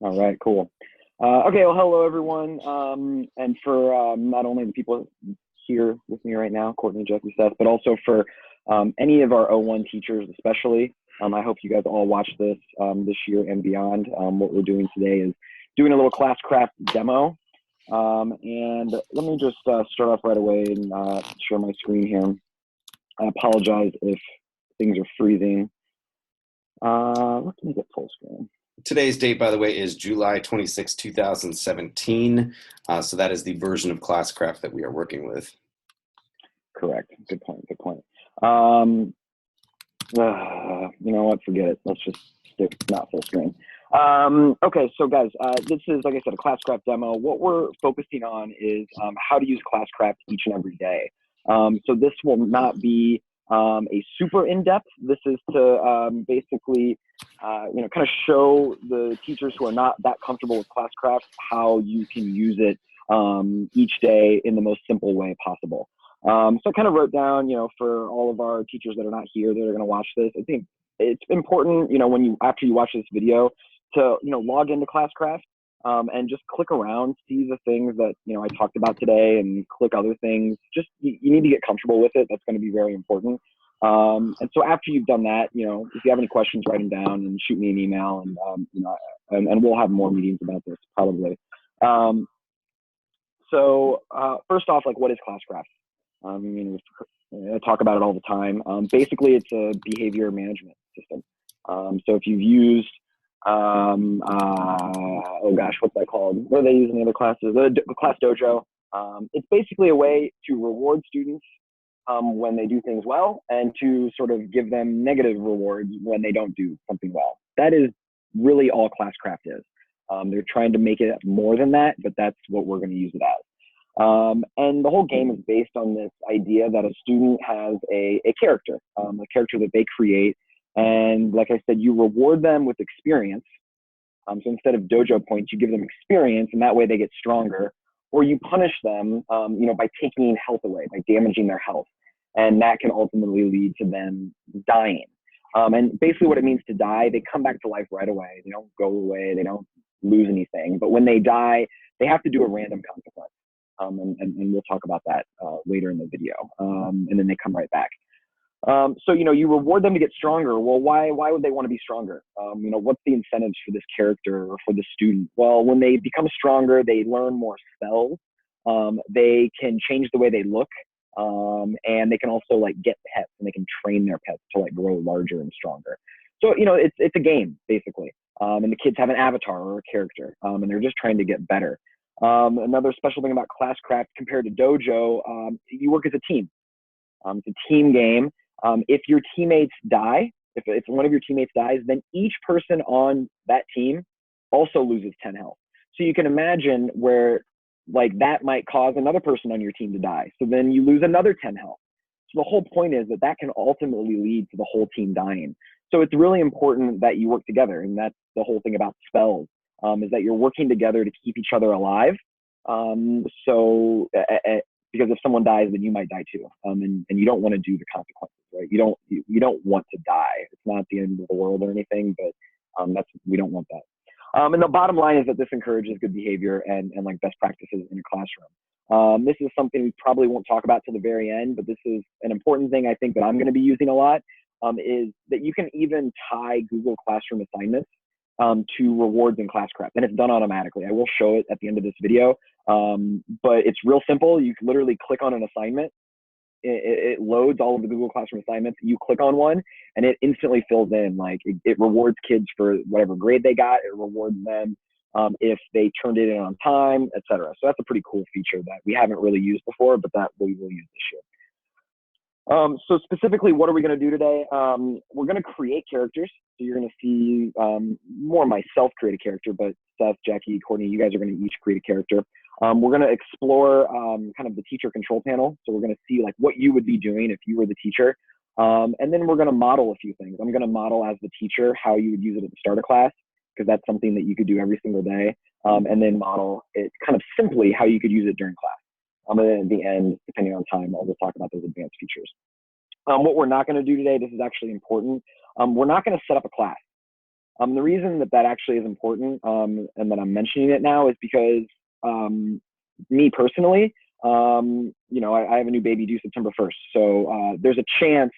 All right, cool. Okay, well, hello everyone. And for not only the people here with me right now, Courtney, Jesse, Seth, but also for any of our O1 teachers, especially. I hope you guys all watch this this year and beyond. What we're doing today is doing a little Classcraft demo. And let me just start off right away and share my screen here. I apologize if things are freezing. Let's make it full screen. Today's date, by the way, is July 26, 2017. So that is the version of Classcraft that we are working with. Correct. Good point. Good point. You know what? Forget it. Let's just stick not full screen. Okay, so guys, this is, like I said, a Classcraft demo. What we're focusing on is how to use Classcraft each and every day. So this will not be a super in-depth. This is to basically, kind of show the teachers who are not that comfortable with Classcraft how you can use it each day in the most simple way possible. So I kind of wrote down, for all of our teachers that are not here that are going to watch this, I think it's important, after you watch this video to, log into Classcraft and just click around, see the things that, I talked about today and click other things. Just, you need to get comfortable with it. That's going to be very important. And so after you've done that, if you have any questions, write them down and shoot me an email and we'll have more meetings about this probably. So first off, what is Classcraft? I talk about it all the time. Basically, it's a behavior management system. So if you've used, oh gosh, what's that called? What do they use in the other classes? The Class Dojo. It's basically a way to reward students when they do things well and to sort of give them negative rewards when they don't do something well. That is really all Classcraft is. They're trying to make it more than that, but that's what we're going to use it as. And the whole game is based on this idea that a student has a character that they create. And like I said, you reward them with experience. So instead of dojo points, you give them experience, and that way they get stronger. Or you punish them, by taking health away, by damaging their health. And that can ultimately lead to them dying. And basically what it means to die, they come back to life right away. They don't go away. They don't lose anything. But when they die, they have to do a random consequence. And we'll talk about that later in the video. And then they come right back. So, you reward them to get stronger. Well, why would they want to be stronger? What's the incentives for this character or for the student? Well, when they become stronger, they learn more spells. They can change the way they look. And they can also get pets, and they can train their pets to grow larger and stronger. So, it's a game basically. And the kids have an avatar or a character, and they're just trying to get better. Another special thing about Classcraft compared to Dojo, you work as a team. It's a team game. If your teammates die, if one of your teammates dies, then each person on that team also loses 10 health. So you can imagine where that might cause another person on your team to die. So then you lose another 10 health. So the whole point is that can ultimately lead to the whole team dying. So it's really important that you work together. And that's the whole thing about spells. Is that you're working together to keep each other alive. Because if someone dies, then you might die too. And you don't want to do the consequences, right? You don't want to die. It's not the end of the world or anything, but we don't want that. And the bottom line is that this encourages good behavior and best practices in a classroom. This is something we probably won't talk about till the very end, but this is an important thing I think that I'm going to be using a lot, is that you can even tie Google Classroom assignments to rewards in Classcraft, and it's done automatically. I will show it at the end of this video, but it's real simple. You can literally click on an assignment. It loads all of the Google Classroom assignments. You click on one, and it instantly fills in. It rewards kids for whatever grade they got. It rewards them if they turned it in on time, etc. So that's a pretty cool feature that we haven't really used before, but that we will use this year. So specifically, what are we going to do today? We're going to create characters. So you're going to see more myself create a character, but Seth, Jackie, Courtney, you guys are going to each create a character. We're going to explore kind of the teacher control panel. So we're going to see what you would be doing if you were the teacher. And then we're going to model a few things. I'm going to model as the teacher how you would use it at the start of class, because that's something that you could do every single day. And then model it kind of simply how you could use it during class. And then at the end, depending on time, we'll talk about those advanced features. What we're not going to do today, this is actually important. We're not going to set up a class. The reason that actually is important, and that I'm mentioning it now, is because me personally, I have a new baby due September 1st. So there's a chance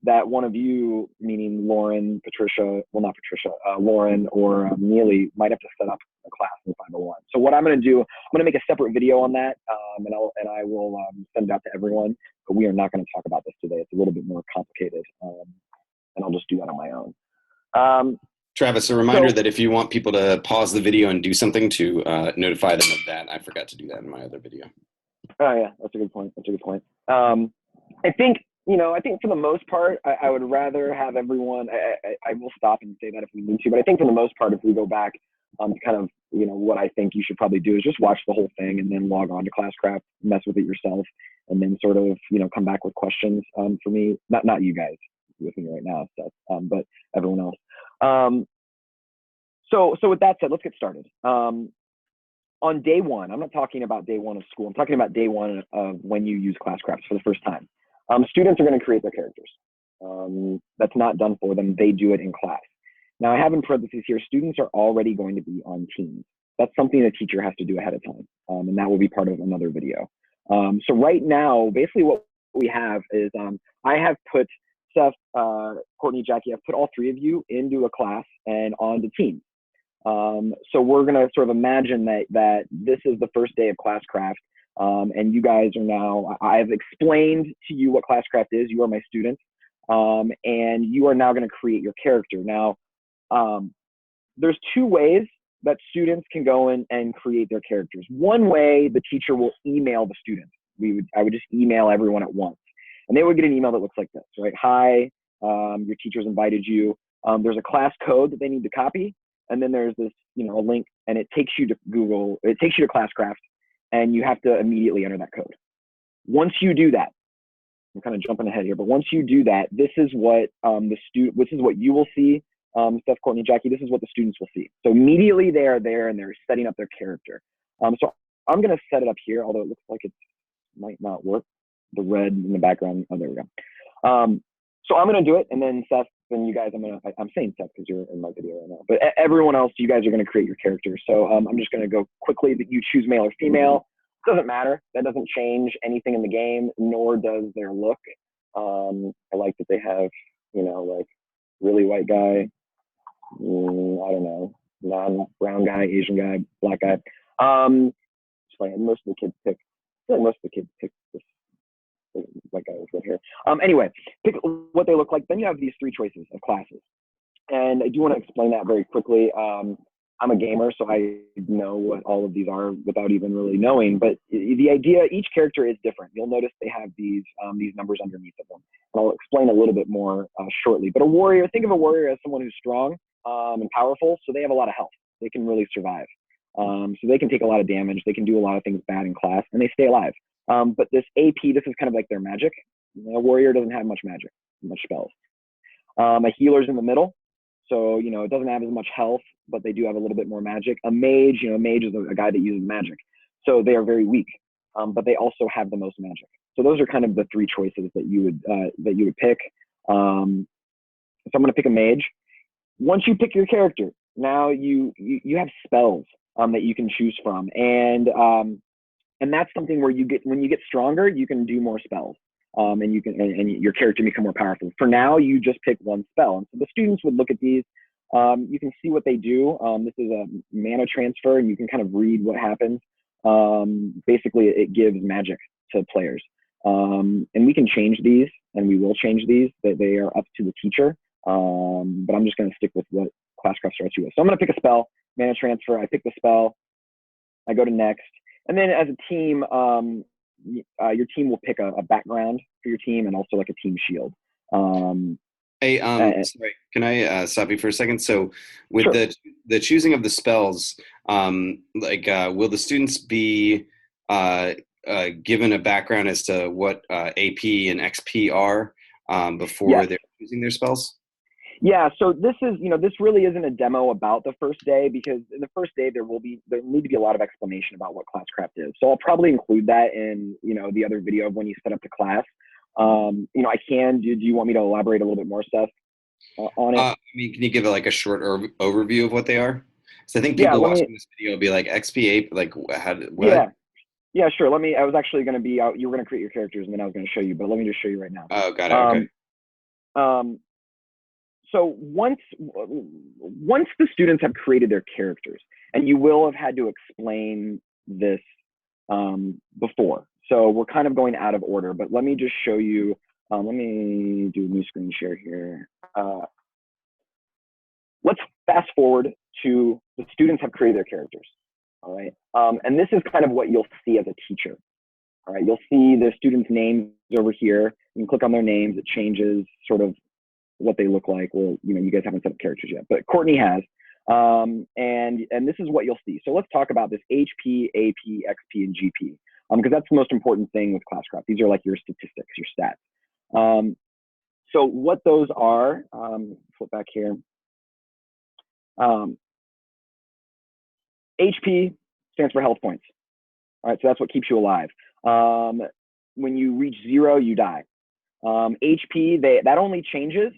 that one of you, meaning Lauren, Patricia, well, not Patricia, Lauren or Neely, might have to set up a class in 501. So what I'm going to do, I'm going to make a separate video on that, and I will send it out to everyone. But we are not going to talk about this today. It's a little bit more complicated, and I'll just do that on my own. Travis, a reminder that if you want people to pause the video and do something to notify them of that, I forgot to do that in my other video. Oh yeah, that's a good point. I think for the most part, I would rather have everyone, I will stop and say that if we need to, but I think for the most part, if we go back, kind of, what I think you should probably do is just watch the whole thing and then log on to Classcraft, mess with it yourself, and then sort of, come back with questions for me, not you guys with me right now, but everyone else. So with that said, let's get started. On day one, I'm not talking about day one of school. I'm talking about day one of when you use Classcraft for the first time. Students are going to create their characters. That's not done for them. They do it in class. Now, I have in parentheses here, students are already going to be on teams. That's something the teacher has to do ahead of time, and that will be part of another video. So right now, basically what we have is I have put Seth, Courtney, Jackie, I've put all three of you into a class and onto teams. So we're going to sort of imagine that this is the first day of Classcraft, and you guys are now, I've explained to you what Classcraft is. You are my students, and you are now going to create your character. Now, there's two ways that students can go in and create their characters. One way, the teacher will email the students. I would just email everyone at once, and they would get an email that looks like this, right? Hi, your teacher's invited you. There's a class code that they need to copy. And then there's this, a link, and it takes you to Classcraft, and you have to immediately enter that code. Once you do that, I'm kind of jumping ahead here, but once you do that, this is what this is what you will see, Steph, Courtney, Jackie. This is what the students will see. So immediately they are there and they're setting up their character. So I'm going to set it up here, although it looks like it might not work. The red in the background. Oh, there we go. So I'm going to do it, and then Seth and you guys, I'm saying Seth because you're in my video right now, but everyone else, you guys are going to create your character. So I'm just going to go quickly that you choose male or female. Doesn't matter. That doesn't change anything in the game, nor does their look. I like that they have, like really white guy, I don't know, non-brown guy, Asian guy, black guy. Just like most of the kids pick this. Like I was right here. Anyway, pick what they look like. Then you have these three choices of classes. And I do want to explain that very quickly. I'm a gamer, so I know what all of these are without even really knowing. But the idea, each character is different. You'll notice they have these numbers underneath of them. And I'll explain a little bit more shortly. But a warrior, think of a warrior as someone who's strong and powerful. So they have a lot of health. They can really survive. So they can take a lot of damage. They can do a lot of things bad in class, and they stay alive. But this AP, this is kind of like their magic. A warrior doesn't have much magic, much spells. A healer's in the middle. So, it doesn't have as much health, but they do have a little bit more magic. A mage, a mage is a guy that uses magic. So they are very weak, but they also have the most magic. So those are kind of the three choices that you would pick. So I'm going to pick a mage. Once you pick your character, now you have spells that you can choose from. And that's something where when you get stronger, you can do more spells, and your character can become more powerful. For now, you just pick one spell. And so the students would look at these. You can see what they do. This is a mana transfer, and you can kind of read what happens. Basically, it gives magic to players. And we can change these, and we will change these. They are up to the teacher. But I'm just going to stick with what Classcraft starts you with. So I'm going to pick a spell, mana transfer. I pick the spell. I go to next. And then as a team, your team will pick a background for your team and also like a team shield. Hey, sorry, can I stop you for a second? So with Sure. the choosing of the spells, will the students be given a background as to what AP and XP are before they're choosing their spells? Yeah, so this is, this really isn't a demo about the first day, because in the first day there need to be a lot of explanation about what Classcraft is. So I'll probably include that in, the other video of when you set up the class. Do you want me to elaborate a little bit more, Seth? on it. I mean, can you give it like a short overview of what they are? So I think Yeah, people let me. watching this video will be like XP8, like what? Yeah, yeah, sure. Let me. I was actually going to be out. You were going to create your characters, and then I was going to show you. But let me just show you right now. Oh, got it. Okay. Um, um, so once the students have created their characters, and you will have had to explain this before. So we're kind of going out of order. But let me just show you. Let me do a new screen share here. Let's fast forward to the students have created their characters. All right. And this is kind of what you'll see as a teacher. All right. You'll see the students' names over here. You can click on their names. It changes sort of what they look like. Well, you guys haven't set up characters yet, but Courtney has. And this is what you'll see. So let's talk about this HP, AP, XP, and GP. Because that's the most important thing with Classcraft. These are like your statistics, your stats. So what those are, flip back here. HP stands for health points. All right, so that's what keeps you alive. When you reach 0, you die. HP, that only changes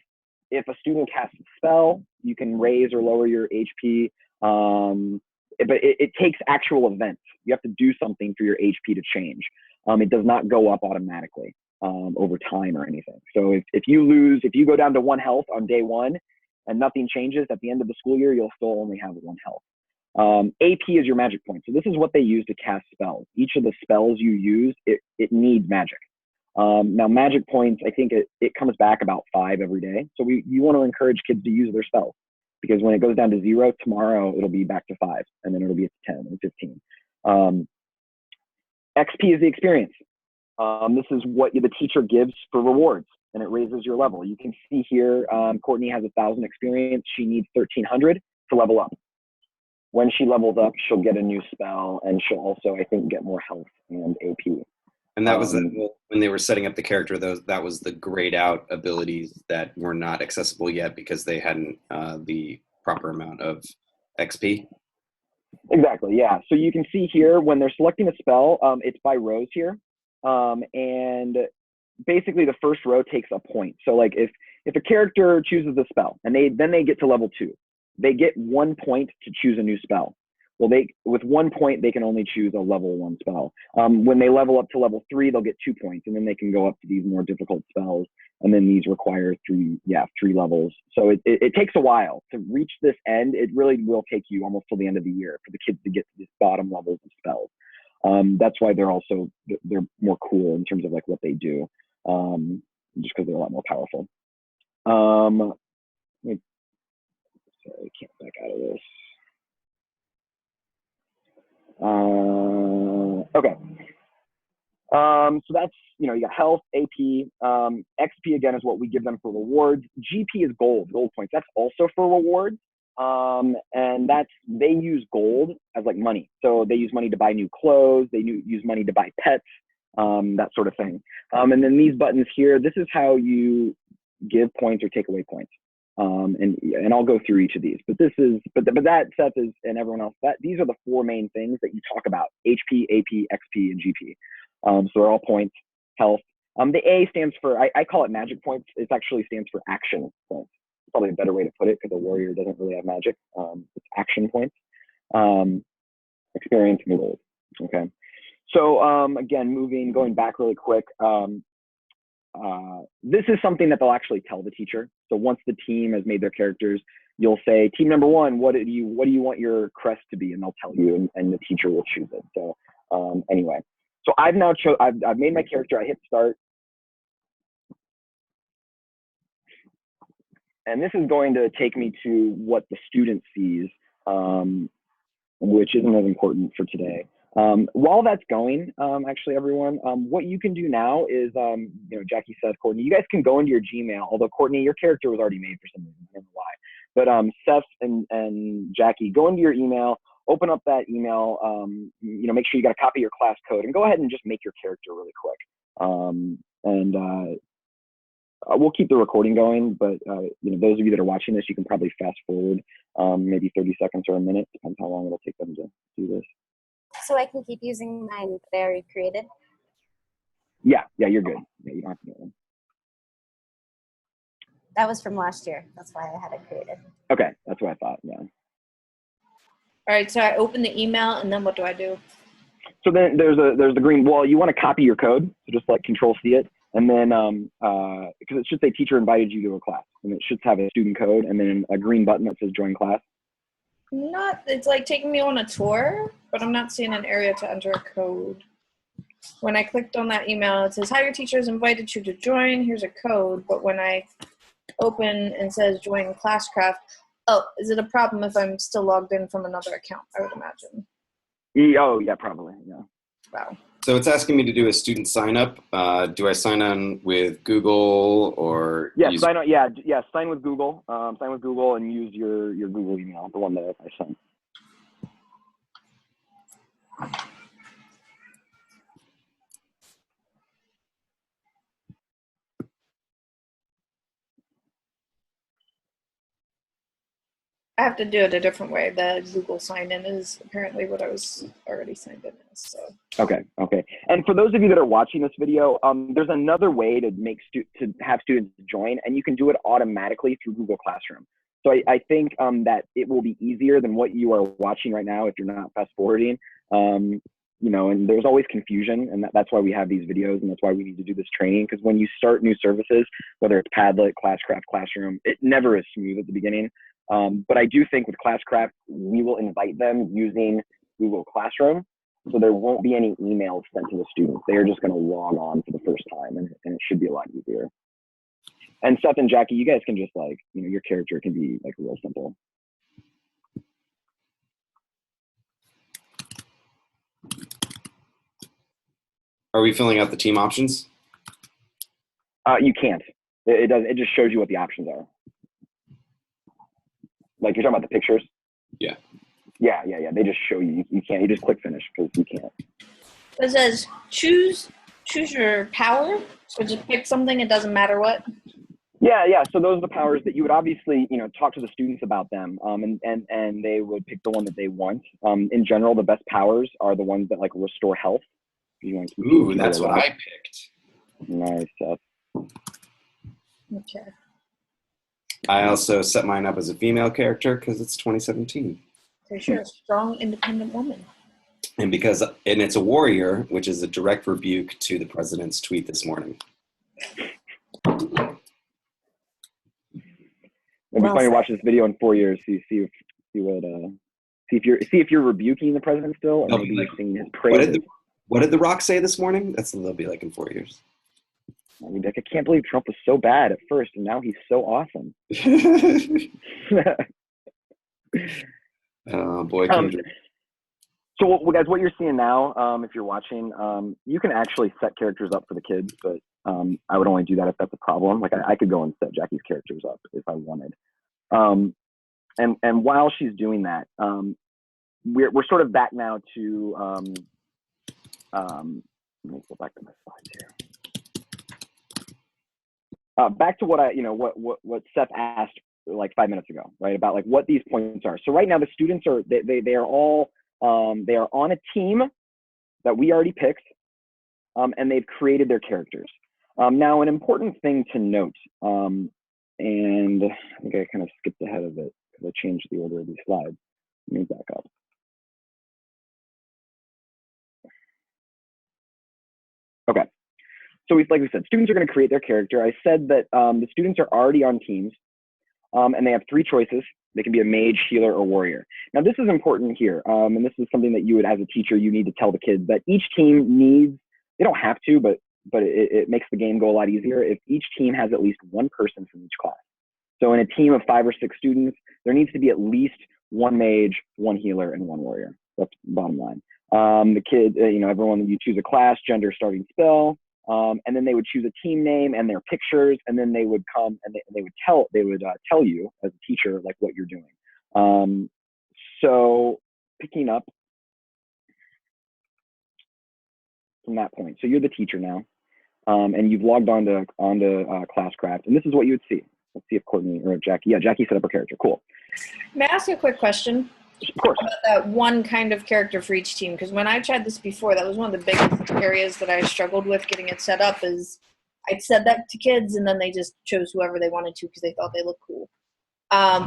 if a student casts a spell. You can raise or lower your HP, but it takes actual events. You have to do something for your HP to change. It does not go up automatically over time or anything. So if you go down to 1 health on day 1 and nothing changes, at the end of the school year, you'll still only have 1 health. AP is your magic point. So this is what they use to cast spells. Each of the spells you use, it needs magic. Now magic points, I think it comes back about 5 every day. So you want to encourage kids to use their spells, because when it goes down to 0 tomorrow, it'll be back to 5, and then it'll be at 10 and 15. XP is the experience. This is what the teacher gives for rewards, and it raises your level. You can see here, Courtney has 1,000 experience. She needs 1,300 to level up. When she levels up, she'll get a new spell, and she'll also, I think, get more health and AP. And that was when they were setting up the character. That was the grayed out abilities that were not accessible yet because they hadn't the proper amount of XP. Exactly. Yeah. So you can see here when they're selecting a spell, it's by rows here, and basically the first row takes a point. So like if a character chooses a spell and then they get to level 2, they get 1 point to choose a new spell. Well, with 1 point, they can only choose a level 1 spell. When they level up to level 3, they'll get 2 points, and then they can go up to these more difficult spells. And then these require 3 levels. So it takes a while to reach this end. It really will take you almost till the end of the year for the kids to get to this bottom levels of spells. That's why they're more cool in terms of like what they do, just because they're a lot more powerful. Sorry, I can't back out of this. Okay. So that's, you got health, AP, XP again is what we give them for rewards. GP is gold points. That's also for rewards. And they use gold as like money. So they use money to buy new clothes. They use money to buy pets, that sort of thing. And then these buttons here, this is how you give points or take away points. And I'll go through each of these, but that Seth is, and everyone else, these are the 4 main things that you talk about: HP, AP, XP, and GP. So they're all points, health. The A stands for, I call it magic points. It actually stands for action points. It's probably a better way to put it, because a warrior doesn't really have magic. It's action points. Experience and gold. Okay. So again, going back really quick, this is something that they'll actually tell the teacher. So once the team has made their characters, you'll say, team number 1, what do you want your crest to be? And they'll tell you, and the teacher will choose it. So anyway, so I've made my character. I hit start. And this is going to take me to what the student sees, which isn't as important for today. While that's going, actually, everyone, what you can do now is, Jackie said, Courtney, you guys can go into your Gmail. Although Courtney, your character was already made for some reason. I don't know why. But Seth and Jackie, go into your email, open up that email. Make sure you got a copy of your class code, and go ahead and just make your character really quick. We'll keep the recording going, but those of you that are watching this, you can probably fast forward maybe 30 seconds or a minute, depends how long it'll take them to do this. So I can keep using mine that I already created? Yeah, you're good. Yeah, you don't have to do them. That was from last year. That's why I had it created. Okay, that's what I thought. Yeah. All right, so I open the email, and then what do I do? So then there's the green. Well, you want to copy your code, so just like Control C it, and then because it should say teacher invited you to a class, and it should have a student code, and then a green button that says join class. It's like taking me on a tour, but I'm not seeing an area to enter a code. When I clicked on that email, it says, hi, your teacher has invited you to join. Here's a code. But when I open and says join Classcraft, oh, is it a problem if I'm still logged in from another account, I would imagine? Oh, yeah, probably, yeah. Wow. So it's asking me to do a student sign up. Do I sign on with Google or? Yeah, sign on. Yeah, sign with Google. Sign with Google and use your Google email, the one that I sent. I have to do it a different way. The Google sign in is apparently what I was already signed in as. So. Okay. And for those of you that are watching this video, there's another way to to have students join, and you can do it automatically through Google Classroom. So I think that it will be easier than what you are watching right now if you're not fast forwarding. You know, and there's always confusion, and that's why we have these videos, and that's why we need to do this training. Because when you start new services, whether it's Padlet, Classcraft, Classroom, it never is smooth at the beginning. But I do think with Classcraft, we will invite them using Google Classroom, so there won't be any emails sent to the students. They are just going to log on for the first time, and it should be a lot easier. And Seth and Jackie, you guys can just like, you know, your character can be like real simple. Are we filling out the team options? You can't. It does. It just shows you what the options are. Like you're talking about the pictures? Yeah. Yeah. They just show you. You can't. You just click finish because you can't. It says choose your power. So just pick something. It doesn't matter what. Yeah. So those are the powers that you would obviously, you know, talk to the students about them, and they would pick the one that they want. In general, the best powers are the ones that like restore health. You want to keep Ooh, that's what I picked. Nice. Okay. I also set mine up as a female character because it's 2017. So you're a strong, independent woman. And it's a warrior, which is a direct rebuke to the president's tweet this morning. It'll be funny to watch this video in 4 years. See if you're rebuking the president still, or maybe you're singing his praises. What did The Rock say this morning? That's what they'll be like in 4 years. I mean, I can't believe Trump was so bad at first, and now he's so awesome. Oh boy. So guys, what you're seeing now, if you're watching, you can actually set characters up for the kids, but I would only do that if that's a problem. Like I could go and set Jackie's characters up if I wanted. And while she's doing that, we're sort of back now to let me go back to my slides here. Back to what Seth asked like 5 minutes ago, right? About like what these points are. So right now the students are they are all they are on a team that we already picked, and they've created their characters. Now an important thing to note, and I think I kind of skipped ahead of it because I changed the order of these slides. Let me back up. Okay. So like we said, students are going to create their character. I said that the students are already on teams, and they have 3 choices. They can be a mage, healer, or warrior. Now, this is important here, and this is something that you would, as a teacher, you need to tell the kids that each team needs, they don't have to, but it makes the game go a lot easier if each team has at least one person from each class. So in a team of 5 or 6 students, there needs to be at least 1 mage, 1 healer, and 1 warrior. That's the bottom line. The kid, everyone, you choose a class, gender, starting spell, and then they would choose a team name and their pictures, and then they would come and they would tell you as a teacher like what you're doing. So picking up from that point, so you're the teacher now, and you've logged onto Classcraft, and this is what you would see. Let's see if Courtney or Jackie. Yeah, Jackie set up her character. Cool. May I ask you a quick question? Of course. About that one kind of character for each team, because when I tried this before, that was one of the biggest areas that I struggled with getting it set up. Is I said that to kids, and then they just chose whoever they wanted to because they thought they looked cool.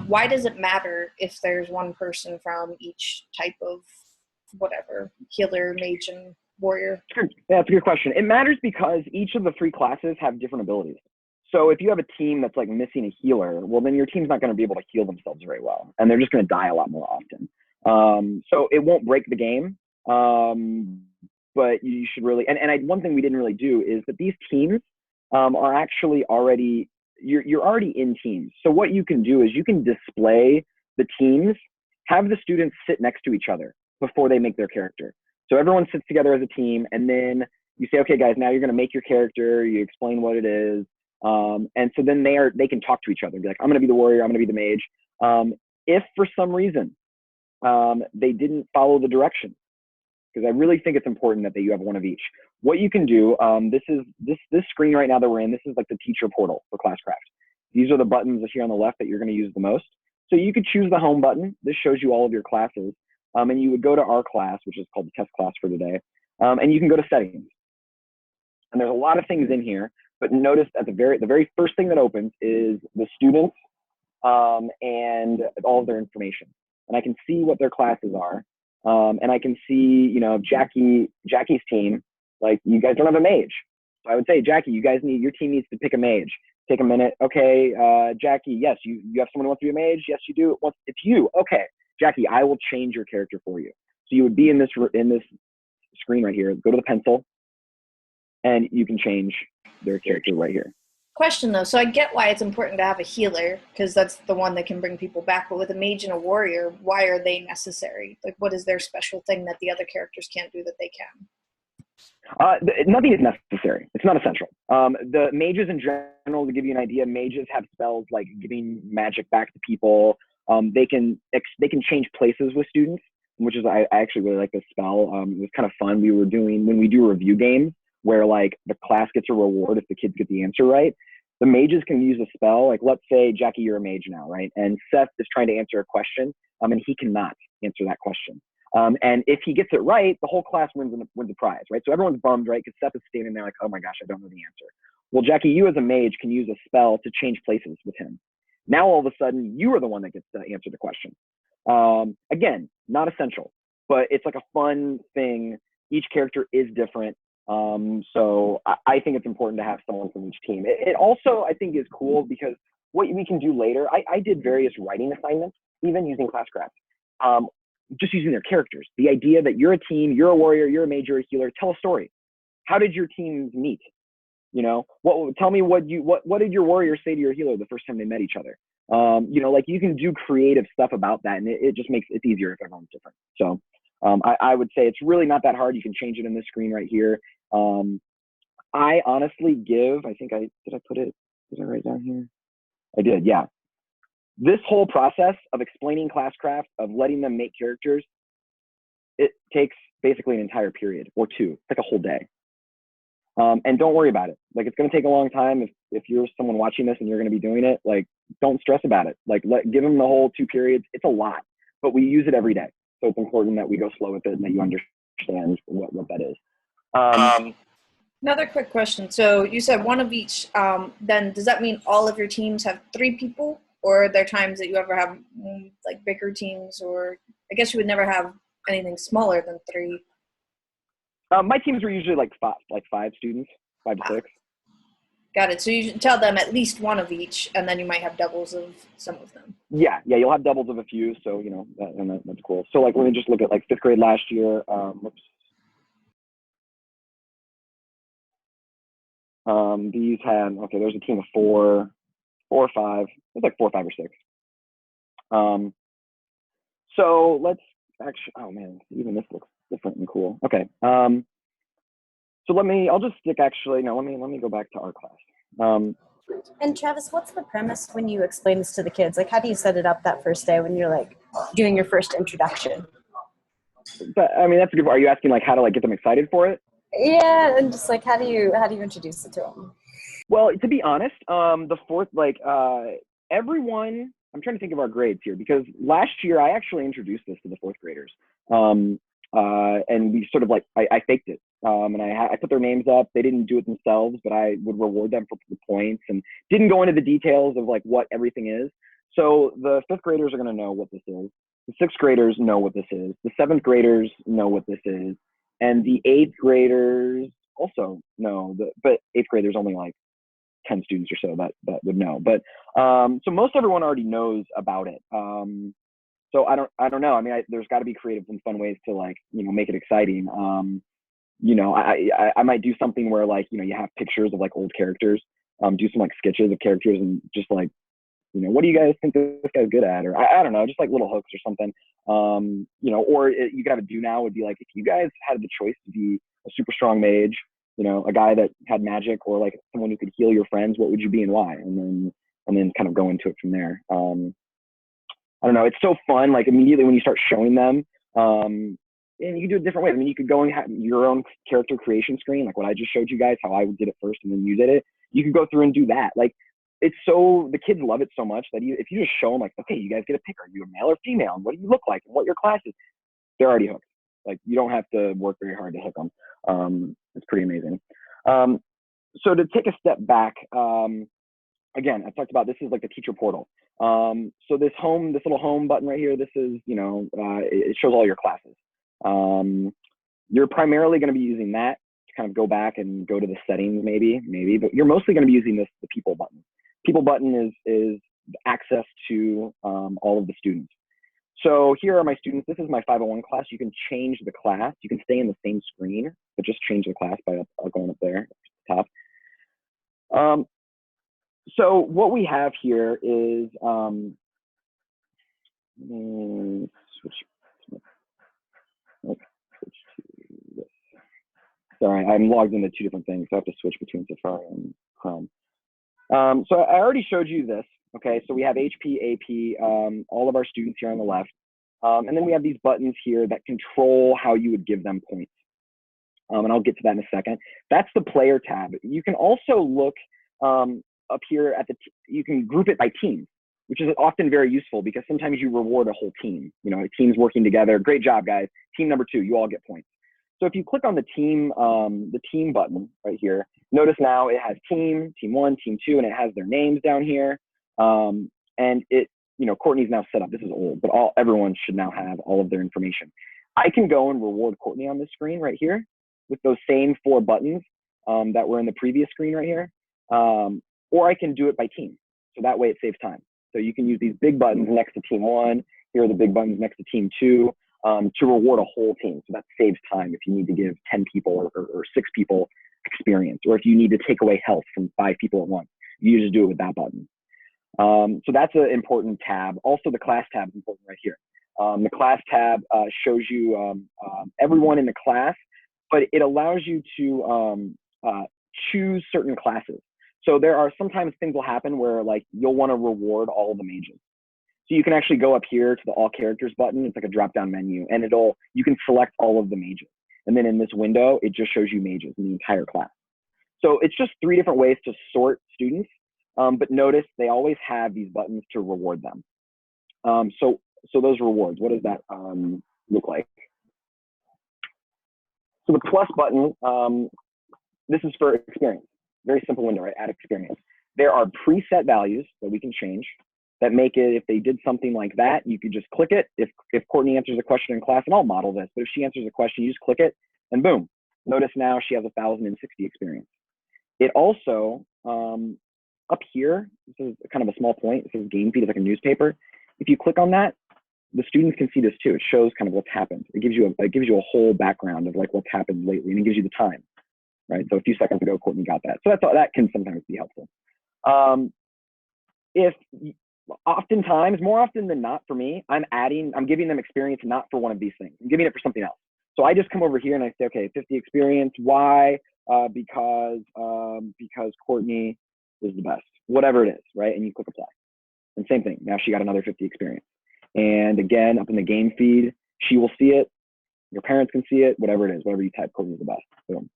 Why does it matter if there's one person from each type of whatever, healer, mage, and warrior? Yeah, that's a good question. It matters because each of the 3 classes have different abilities. So if you have a team that's like missing a healer, well, then your team's not going to be able to heal themselves very well, and they're just going to die a lot more often. So it won't break the game, but you should really. One thing we didn't really do is that these teams are actually already you're already in teams. So what you can do is you can display the teams, have the students sit next to each other before they make their character. So everyone sits together as a team, and then you say, okay, guys, now you're going to make your character. You explain what it is. And so then they can talk to each other and be like, I'm going to be the warrior, I'm going to be the mage. If for some reason they didn't follow the direction, because I really think it's important that you have one of each. What you can do, this screen right now that we're in, this is like the teacher portal for Classcraft. These are the buttons here on the left that you're going to use the most. So you could choose the home button. This shows you all of your classes. And you would go to our class, which is called the test class for today. And you can go to settings. And there's a lot of things in here, but notice at the very first thing that opens is the students and all of their information. And I can see what their classes are. And I can see, Jackie's team, like, you guys don't have a mage. So I would say, Jackie, your team needs to pick a mage. Take a minute. Okay, Jackie, yes, you have someone who wants to be a mage? Yes, you do. It's you. Okay, Jackie, I will change your character for you. So you would be in this screen right here. Go to the pencil, and you can change their character right here. Question though, so I get why it's important to have a healer, because that's the one that can bring people back, but with a mage and a warrior, why are they necessary? Like, what is their special thing that the other characters can't do that they can? Nothing is necessary. It's not essential. The mages in general, to give you an idea, mages have spells like giving magic back to people. They can change places with students, which is, I actually really like this spell. It was kind of fun. When we do review games where like the class gets a reward if the kids get the answer right, the mages can use a spell. Like, let's say, Jackie, you're a mage now, right? And Seth is trying to answer a question, and he cannot answer that question. And if he gets it right, the whole class wins a prize, right? So everyone's bummed, right? Because Seth is standing there like, oh my gosh, I don't know the answer. Well, Jackie, you as a mage can use a spell to change places with him. Now, all of a sudden, you are the one that gets to answer the question. Again, not essential, but it's like a fun thing. Each character is different. So I think it's important to have someone from each team. It also, I think, is cool because what we can do later, I did various writing assignments, even using Classcraft, just using their characters. The idea that you're a team, you're a warrior, you're a mage, you're a healer. Tell a story. How did your teams meet? Tell me what did your warrior say to your healer the first time they met each other? Like, you can do creative stuff about that, and it just makes it easier if everyone's different. So I would say it's really not that hard. You can change it in this screen right here. I honestly did I write down here? I did, yeah. This whole process of explaining Classcraft, of letting them make characters, it takes basically an entire period or 2. It's like a whole day. And don't worry about it. Like, it's going to take a long time. If you're someone watching this and you're going to be doing it, like, don't stress about it. Like, give them the whole 2 periods. It's a lot, but we use it every day. So it's important that we go slow with it and that you understand what that is. Another quick question. So you said one of each. Then does that mean all of your teams have 3 people? Or are there times that you ever have like bigger teams? Or I guess you would never have anything smaller than 3. My teams were usually like 5 students, 5 to 6. Got it. So you should tell them at least one of each, and then you might have doubles of some of them. Yeah, you'll have doubles of a few. So that's cool. So like, let me just look at like 5th grade last year. These had, there's a team of 4 or 5. It's like 4, 5, or 6. So let's actually, oh man, even this looks different and cool. Okay. So let me go back to our class. And Travis, what's the premise when you explain this to the kids? Like, how do you set it up that first day when you're like doing your first introduction? But I mean, that's a good. Are you asking like how to like get them excited for it? Yeah, and just like how do you introduce it to them? Well, to be honest, the fourth, everyone, I'm trying to think of our grades here, because last year I actually introduced this to the 4th graders. And we sort of like, I faked it. and I put their names up. They didn't do it themselves, but I would reward them for the points and didn't go into the details of like what everything is. So the 5th graders are going to know what this is. The 6th graders know what this is. The 7th graders know what this is. And the 8th graders also know, but 8th graders only like 10 students or so that would know. But so most everyone already knows about it. So I don't know. I mean, there's got to be creative and fun ways to like, make it exciting. I might do something where like, you have pictures of like old characters, do some like sketches of characters and just like, what do you guys think this guy's good at? Or I don't know, just like little hooks or something. Or you could have a do now would be like, if you guys had the choice to be a super strong mage, a guy that had magic or like someone who could heal your friends, what would you be and why? And then kind of go into it from there. I don't know. It's so fun. Like immediately when you start showing them, and you can do it different ways. I mean, you could go and have your own character creation screen, like what I just showed you guys, how I did it first and then you did it. You could go through and do that. Like the kids love it so much that if you just show them like, okay, you guys get a pick. Are you a male or female? And what do you look like? And what your class is? They're already hooked. Like you don't have to work very hard to hook them. It's pretty amazing. So to take a step back, again, I talked about this is like the teacher portal. So this little home button right here, this is, it shows all your classes. You're primarily going to be using that to kind of go back and go to the settings maybe, but you're mostly going to be using the people button. People button is access to all of the students. So here are my students. This is my 501 class. You can change the class. You can stay in the same screen, but just change the class by going up there at the top. So what we have here is, switch to this. Sorry, I'm logged into 2 different things, so I have to switch between Safari and Chrome. So I already showed you this. Okay, so we have HP, AP, all of our students here on the left. And then we have these buttons here that control how you would give them points. And I'll get to that in a second. That's the player tab. You can also look up here at you can group it by team, which is often very useful because sometimes you reward a whole team. A team's working together. Great job, guys. Team number 2, you all get points. So if you click on the team button right here, notice now it has team 1, team 2, and it has their names down here. And it, Courtney's now set up. This is old, but everyone should now have all of their information. I can go and reward Courtney on this screen right here with those same 4 buttons that were in the previous screen right here. Or I can do it by team. So that way it saves time. So you can use these big buttons next to team 1. Here are the big buttons next to team 2 to reward a whole team. So that saves time if you need to give 10 people or 6 people experience, or if you need to take away health from 5 people at once. You just do it with that button. So that's an important tab. Also, the class tab is important right here. The class tab shows you everyone in the class, but it allows you to choose certain classes. So there are sometimes things will happen where like you'll want to reward all the mages. So you can actually go up here to the all characters button. It's like a drop down menu, and you can select all of the mages. And then in this window, it just shows you mages in the entire class. So it's just 3 different ways to sort students. But notice they always have these buttons to reward them. So those rewards, what does that look like? So the plus button, this is for experience. Very simple window, right? Add experience. There are preset values that we can change that make it, if they did something like that, you could just click it. If Courtney answers a question in class, and I'll model this, but if she answers a question, you just click it and boom. Notice now she has 1,060 experience. It also, up here, this is kind of a small point. It says game feed, it's like a newspaper. If you click on that, the students can see this too. It shows kind of what's happened. It gives you a whole background of like what's happened lately, and it gives you the time, right? So a few seconds ago, Courtney got that. So that can sometimes be helpful. If oftentimes, more often than not for me, I'm giving them experience not for one of these things. I'm giving it for something else. So I just come over here and I say, okay, 50 experience. Why? Because Courtney is the best, whatever it is, right? And you click apply. And same thing, now she got another 50 experience. And again, up in the game feed, she will see it. Your parents can see it, whatever it is, whatever you type, Courtney's the best. Boom.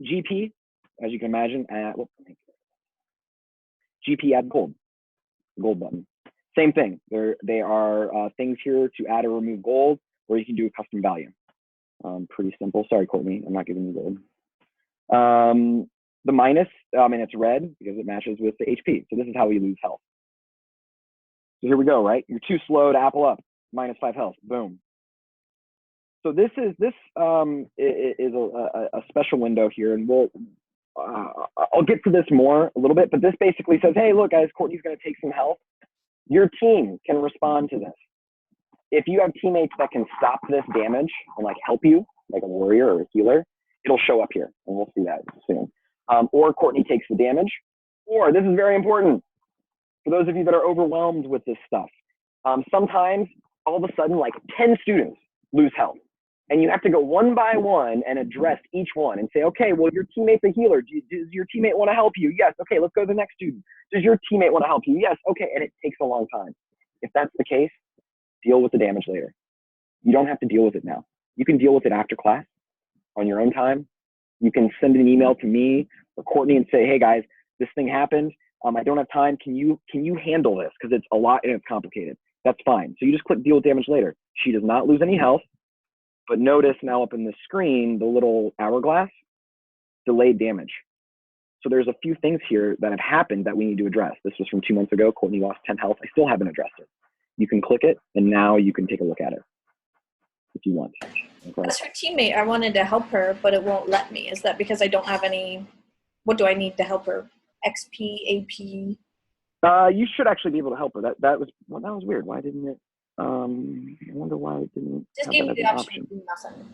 GP, as you can imagine, GP add gold button. Same thing. There are things here to add or remove gold, or you can do a custom value. Pretty simple. Sorry, Courtney, I'm not giving you gold. The minus, and it's red because it matches with the HP. So this is how we lose health. So here we go, right? You're too slow to apple up, -5 health, boom. So this is a special window here, and I'll get to this more a little bit, but this basically says, hey, look, guys, Courtney's going to take some health. Your team can respond to this. If you have teammates that can stop this damage and like help you, like a warrior or a healer, it'll show up here, and we'll see that soon. Or Courtney takes the damage, or this is very important for those of you that are overwhelmed with this stuff. Sometimes all of a sudden, like 10 students lose health, and you have to go one by one and address each one and say, okay, well, your teammate's a healer. Does your teammate want to help you? Yes. Okay, let's go to the next student. Does your teammate want to help you? Yes. Okay, and it takes a long time. If that's the case, deal with the damage later. You don't have to deal with it now. You can deal with it after class on your own time. You can send an email to me or Courtney and say, hey guys, this thing happened. I don't have time. Can you handle this? Because it's a lot and it's complicated. That's fine. So you just click deal with damage later. She does not lose any health, but notice now up in the screen, the little hourglass, delayed damage. So there's a few things here that have happened that we need to address. This was from 2 months ago. Courtney lost 10 health. I still haven't addressed it. You can click it, and now you can take a look at it if you want. Okay. As her teammate, I wanted to help her, but it won't let me. Is that because I don't have any? What do I need to help her? XP, AP? You should actually be able to help her. That was weird. Why didn't it? I wonder why it didn't. Just have gave that me as the an option to do nothing.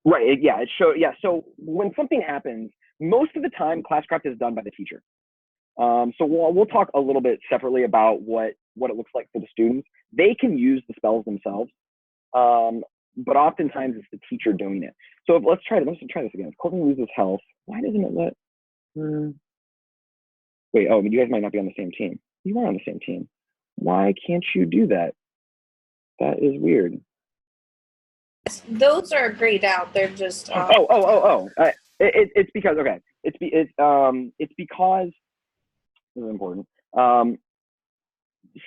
Right. It showed. Yeah. So when something happens, most of the time, Classcraft is done by the teacher. So we'll talk a little bit separately about what it looks like for the students. They can use the spells themselves, but oftentimes it's the teacher doing it. So let's try this again. If Courtney loses health, why doesn't it let her? Wait, oh, you guys might not be on the same team. You are on the same team. Why can't you do that? That is weird. Those are grayed out. They're just. It's because it's because this is important.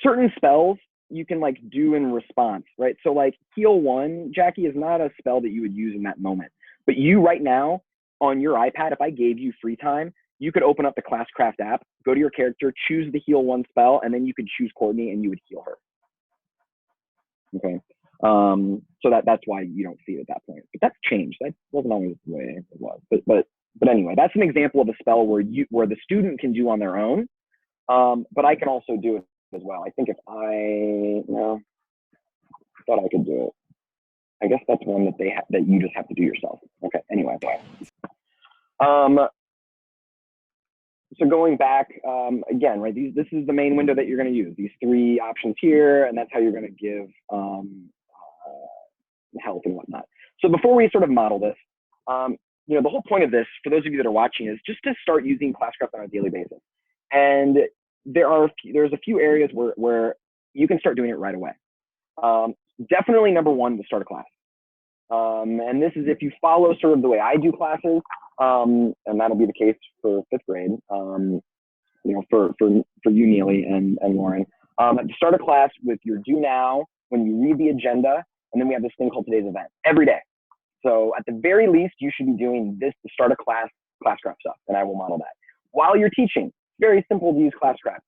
Certain spells you can like do in response, right? So like heal 1, Jackie, is not a spell that you would use in that moment. But you right now on your iPad, if I gave you free time, you could open up the Classcraft app, go to your character, choose the heal 1 spell, and then you could choose Courtney and you would heal her. Okay. So that's why you don't see it at that point. But that's changed. That wasn't always the way it was. But anyway, that's an example of a spell where the student can do on their own. But I can also do it as well. I think I thought I could do it. I guess that's one that you just have to do yourself. Okay. Anyway. So going back again, right? This is the main window that you're going to use. These 3 options here, and that's how you're going to give health and whatnot. So before we sort of model this, the whole point of this, for those of you that are watching, is just to start using Classcraft on a daily basis. And there's a few areas where you can start doing it right away. Definitely number 1 to start a class. And this is if you follow sort of the way I do classes, and that'll be the case for 5th grade, for you, Neely and Lauren. To start a class with your do now, when you read the agenda, and then we have this thing called today's event every day. So at the very least, you should be doing this to start a Classcraft stuff, and I will model that. While you're teaching, very simple to use Classcraft.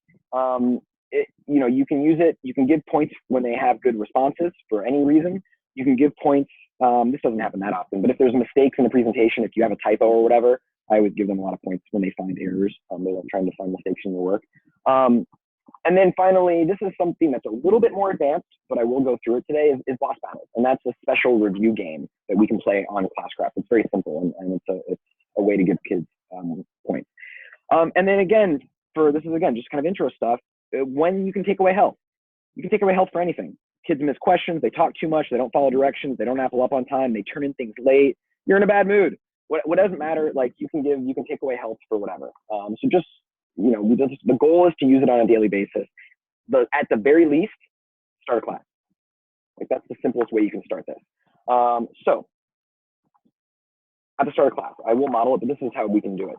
You can use it. You can give points when they have good responses for any reason. You can give points. This doesn't happen that often, but if there's mistakes in the presentation, if you have a typo or whatever, I always give them a lot of points when they find errors. They're trying to find mistakes in your work. And then finally, this is something that's a little bit more advanced, but I will go through it today, is boss battles. And that's a special review game that we can play on Classcraft. It's very simple, and it's a way to give kids points. And then again, this is just kind of intro stuff, when you can take away health. You can take away health for anything. Kids miss questions, they talk too much, they don't follow directions, they don't apple up on time, they turn in things late, you're in a bad mood. What doesn't matter, like you can take away health for whatever. So just, the goal is to use it on a daily basis. But at the very least, start a class. Like that's the simplest way you can start this. So at the start of class, I will model it, but this is how we can do it.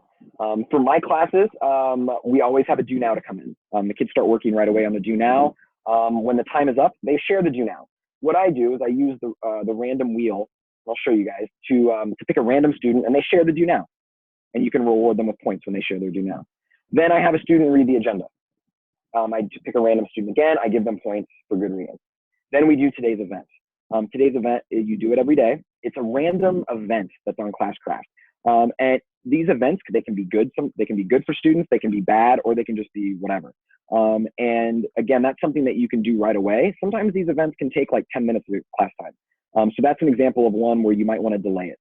For my classes, we always have a do now to come in. The kids start working right away on the do now. When the time is up, they share the do now. what I do is I use the random wheel. I'll show you guys to pick a random student, and they share the do now, and you can reward them with points when they share their do now. Then I have a student read the agenda. I just pick a random student again. I give them points for good reading. Then we do today's event. Today's event, you do it every day. It's a random event that's on Classcraft. And these events, they can be good. They can be good for students. They can be bad, or they can just be whatever. And again, that's something that you can do right away. Sometimes these events can take like 10 minutes of your class time. So that's an example of one where you might want to delay it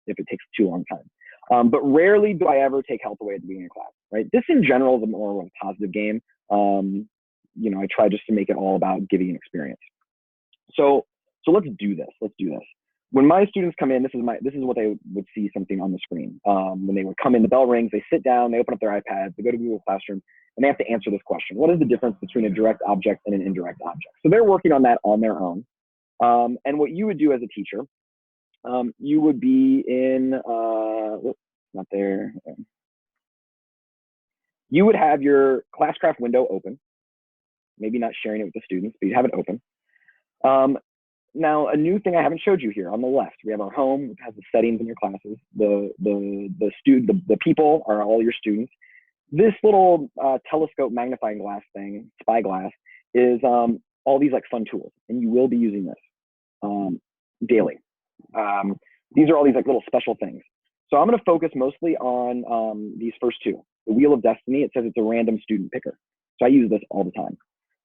if it takes too long time. But rarely do I ever take health away at the beginning of class, right? This in general is a more of a positive game. I try just to make it all about giving an experience. So let's do this. When my students come in, this is what they would see something on the screen. When they would come in, the bell rings, they sit down, they open up their iPads, they go to Google Classroom, and they have to answer this question. What is the difference between a direct object and an indirect object? So they're working on that on their own. And what you would do as a teacher, you would be in, not there. You would have your Classcraft window open, maybe not sharing it with the students, but you have it open. Now, a new thing I haven't showed you here on the left, we have our home, which has the settings in your classes. The people are all your students. This little telescope magnifying glass thing, spyglass, is all these like fun tools, and you will be using this daily. These are all these like little special things. So I'm going to focus mostly on these first two. The Wheel of Destiny, it says it's a random student picker. So I use this all the time.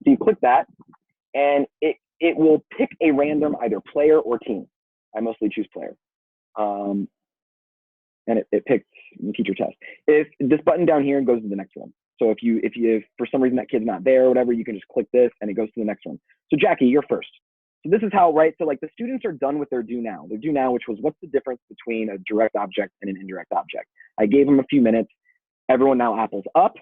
So you click that, and it will pick a random either player or team. I mostly choose player. And it picks teacher test. If this button down here goes to the next one. So if for some reason that kid's not there or whatever, you can just click this and it goes to the next one. So Jackie, you're first. So this is how, right? So like the students are done with their do now. Their do now, which was what's the difference between a direct object and an indirect object. I gave them a few minutes. Everyone now apples up.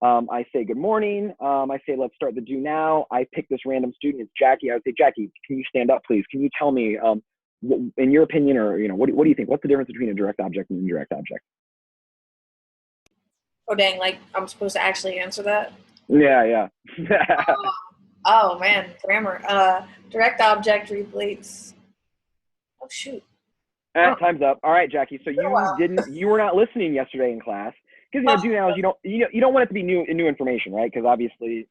I say good morning. I say let's start the do now. I pick this random student. It's Jackie. I would say, Jackie, can you stand up, please? Can you tell me, in your opinion, or what do you think? What's the difference between a direct object and an indirect object? Oh dang! Like I'm supposed to actually answer that? Yeah. Oh man, grammar. Direct object relates. Oh shoot. Time's up. All right, Jackie. So you were not listening yesterday in class. Because do nows, you don't want it to be new information, right? Because obviously,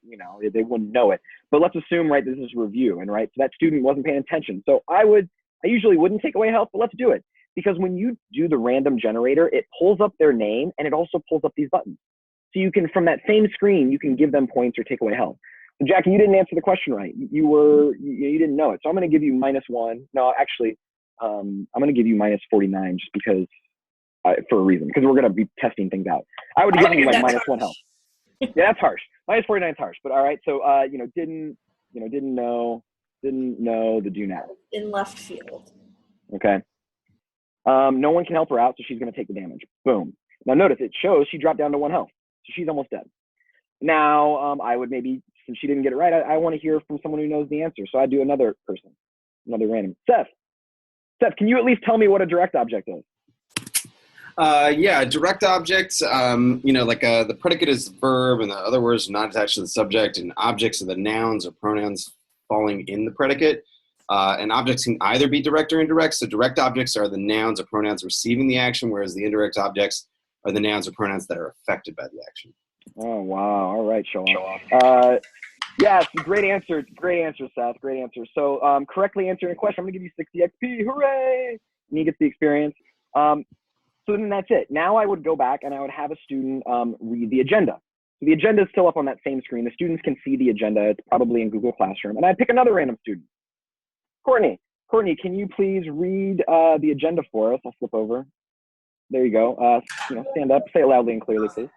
they wouldn't know it. But let's assume, right, this is review, and right, so that student wasn't paying attention. So I usually wouldn't take away help, but let's do it. Because when you do the random generator, it pulls up their name and it also pulls up these buttons. So you can, from that same screen, you can give them points or take away help. So Jackie, you didn't answer the question right. You didn't know it. So I'm going to give you -1. No, actually, I'm going to give you -49 just because. For a reason, because we're going to be testing things out. I would give you like -1 help. Yeah, that's harsh. -49 is harsh, but all right. So didn't know the do now. In left field. Okay. No one can help her out, so she's going to take the damage. Boom. Now notice it shows she dropped down to 1 health, so she's almost dead. Now I would maybe, since she didn't get it right, I want to hear from someone who knows the answer. So I do another person, another random. Seth, can you at least tell me what a direct object is? Yeah, direct objects, the predicate is the verb and the other words are not attached to the subject, and objects are the nouns or pronouns falling in the predicate. And objects can either be direct or indirect. So direct objects are the nouns or pronouns receiving the action, whereas the indirect objects are the nouns or pronouns that are affected by the action. Oh, wow. All right, show off. Yes, great answer, Seth. Great answer. So correctly answering a question, I'm going to give you 60 XP. Hooray! And he gets the experience. So then that's it. Now I would go back and I would have a student read the agenda. So the agenda is still up on that same screen. The students can see the agenda. It's probably in Google Classroom. And I'd pick another random student. Courtney, can you please read the agenda for us? I'll flip over. There you go. Stand up. Say it loudly and clearly, please.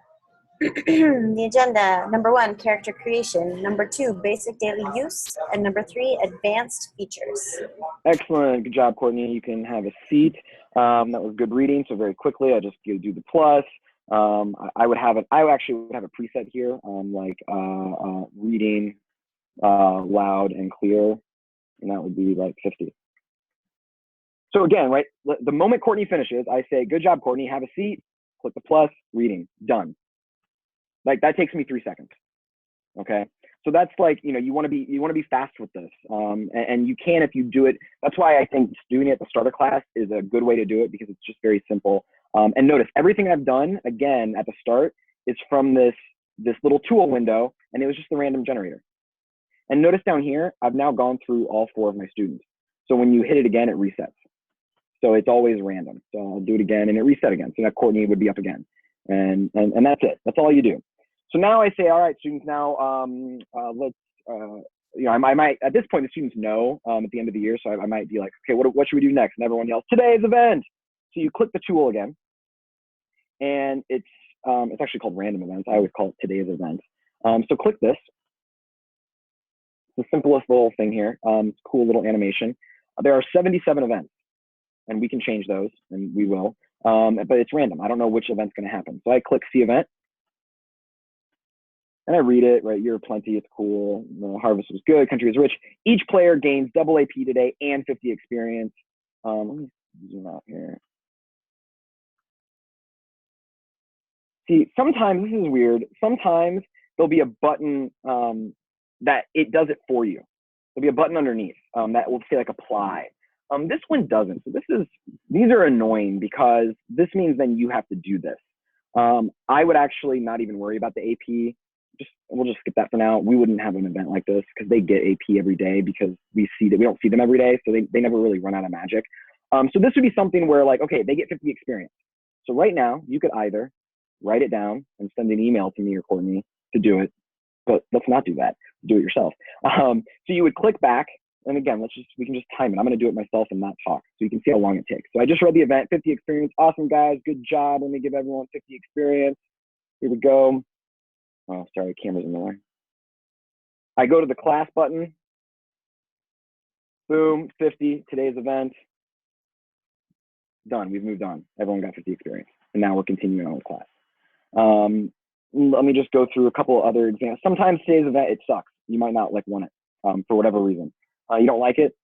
The agenda, number 1, character creation. Number 2, basic daily use. And number 3, advanced features. Excellent. Good job, Courtney. You can have a seat. That was good reading. So very quickly, I just do the plus. I actually would have a preset here on reading loud and clear. And that would be like 50. So again, right, the moment Courtney finishes, I say, good job, Courtney, have a seat, click the plus, reading, done. Like that takes me 3 seconds, okay? So that's like, you want to be fast with this, and you can if you do it. That's why I think doing it at the start of class is a good way to do it, because it's just very simple. And notice everything I've done again at the start is from this little tool window, and it was just the random generator. And notice down here, I've now gone through all 4 of my students. So when you hit it again, it resets. So it's always random. So I'll do it again, and it reset again. So now Courtney would be up again, and that's it. That's all you do. So now I say, all right, students, now let's, I might, at this point, the students know at the end of the year, so I might be like, okay, what should we do next? And everyone yells, today's event. So you click the tool again, and it's actually called random events. I always call it today's event. So click this. It's the simplest little thing here. Cool little animation. There are 77 events, and we can change those, and we will. But it's random. I don't know which event's going to happen. So I click see event. And I read it, right? Year of plenty, it's cool. The harvest was good, country is rich. Each player gains double AP today and 50 experience. Let me zoom out here. See, sometimes, this is weird. Sometimes there'll be a button that it does it for you. There'll be a button underneath that will say like apply. This one doesn't. So these are annoying, because this means then you have to do this. I would actually not even worry about the AP. We'll just skip that for now. We wouldn't have an event like this, because they get AP every day, because we don't see them every day, so they never really run out of magic. So this would be something where, like, okay, they get 50 experience. So right now, you could either write it down and send an email to me or Courtney to do it, but let's not do that. Do it yourself. So you would click back, and again, we can just time it. I'm going to do it myself and not talk, so you can see how long it takes. So I just read the event, 50 experience. Awesome, guys. Good job. Let me give everyone 50 experience. Here we go. Oh, sorry, camera's in the way. I go to the class button. Boom, 50, today's event. Done, we've moved on. Everyone got 50 experience. And now we're continuing on with class. Let me just go through a couple other examples. Sometimes today's event, it sucks. You might not want it for whatever reason. You don't like it,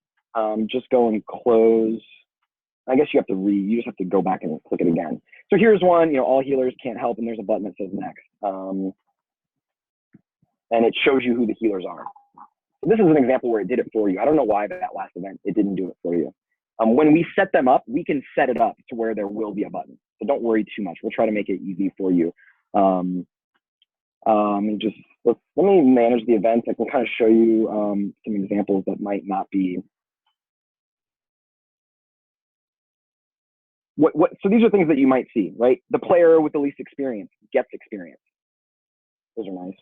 just go and close. I guess you just have to go back and click it again. So here's one, all healers can't help, and there's a button that says next. And it shows you who the healers are. So this is an example where it did it for you. I don't know why that last event, it didn't do it for you. When we set them up, we can set it up to where there will be a button. So don't worry too much. We'll try to make it easy for you. Let me manage the events. I can kind of show you some examples that might not be. So these are things that you might see, right? The player with the least experience gets experience. Those are nice.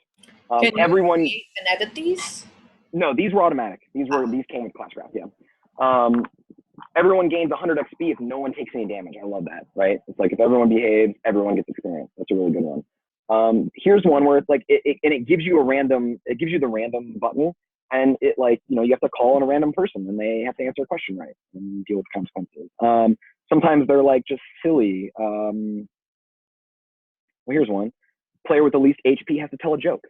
Can you create and edit these? No, these were automatic. These came with Classcraft, yeah. Everyone gains 100 XP if no one takes any damage. I love that, right? It's like if everyone behaves, everyone gets experience. That's a really good one. Here's one where it's like it gives you the random button, and it you have to call on a random person, and they have to answer a question right and deal with consequences. Sometimes they're like just silly. Well, here's one. Player with the least HP has to tell a joke.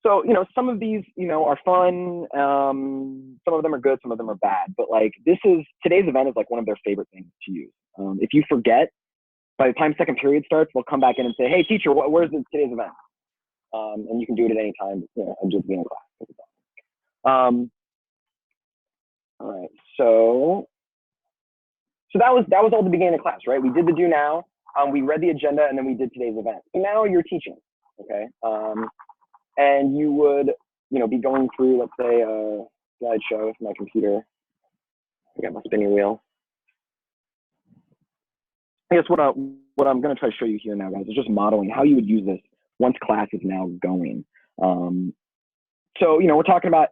So, some of these, are fun. Some of them are good, some of them are bad. But today's event is like one of their favorite things to use. If you forget, by the time second period starts, they'll come back in and say, hey, teacher, where's today's event? And you can do it at any time, and just be in class. All right, so that was all the beginning of class, right? We did the do now. We read the agenda, and then we did today's event. So now you're teaching, okay? And you would, be going through, let's say, a slideshow with my computer. I got my spinning wheel. I guess what I'm going to try to show you here now, guys, is just modeling how you would use this once class is now going. So, we're talking about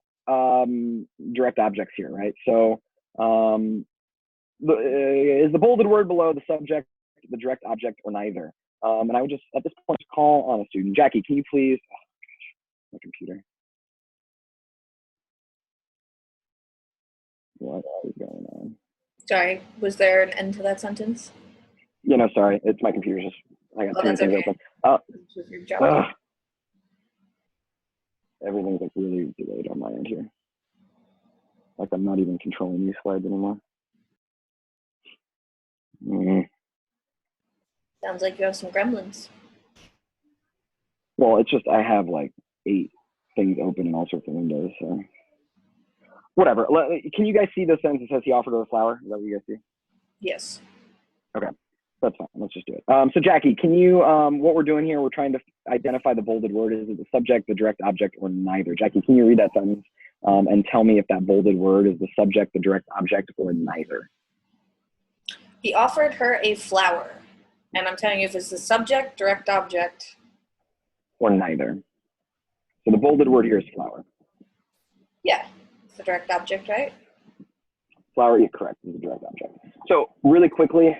direct objects here, right? So is the bolded word below the subject, the direct object, or neither? And I would just, at this point, call on a student. Jackie, can you please, my computer. What is going on? Sorry, was there an end to that sentence? Sorry, it's my computer. I got too many things open. Everything's really delayed on my end here. I'm not even controlling these slides anymore. Sounds like you have some gremlins. Well, it's just I have 8 things open in all sorts of windows. So whatever. Can you guys see the sentence that says he offered her a flower? Is that what you guys see? Yes. Okay, that's fine. Let's just do it. So Jackie, can you, what we're doing here, we're trying to identify the bolded word. Is it the subject, the direct object, or neither? Jackie, can you read that sentence and tell me if that bolded word is the subject, the direct object, or neither? He offered her a flower. And I'm telling you if it's the subject, direct object. Or neither. So the bolded word here is flower. Yeah, it's the direct object, right? Flower, you're correct, is the direct object. So really quickly,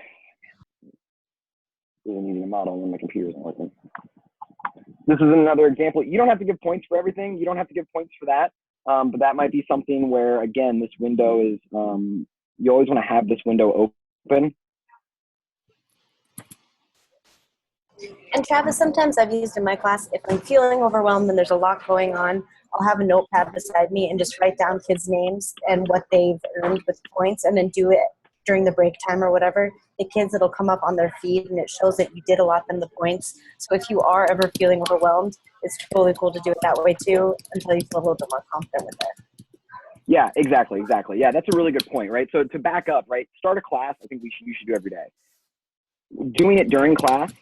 really needing a model when my computer isn't working. This is another example. You don't have to give points for everything. You don't have to give points for that. But that might be something where, again, this window is, you always want to have this window open. And Travis, sometimes I've used in my class, if I'm feeling overwhelmed and there's a lot going on, I'll have a notepad beside me and just write down kids' names and what they've earned with points, and then do it during the break time or whatever. The kids, it'll come up on their feed and it shows that you did allot them the points. So if you are ever feeling overwhelmed, it's totally cool to do it that way too, until you feel a little bit more confident with it. Yeah, exactly. Yeah, that's a really good point, right? So to back up, right, start a class, I think you should do every day. Doing it during class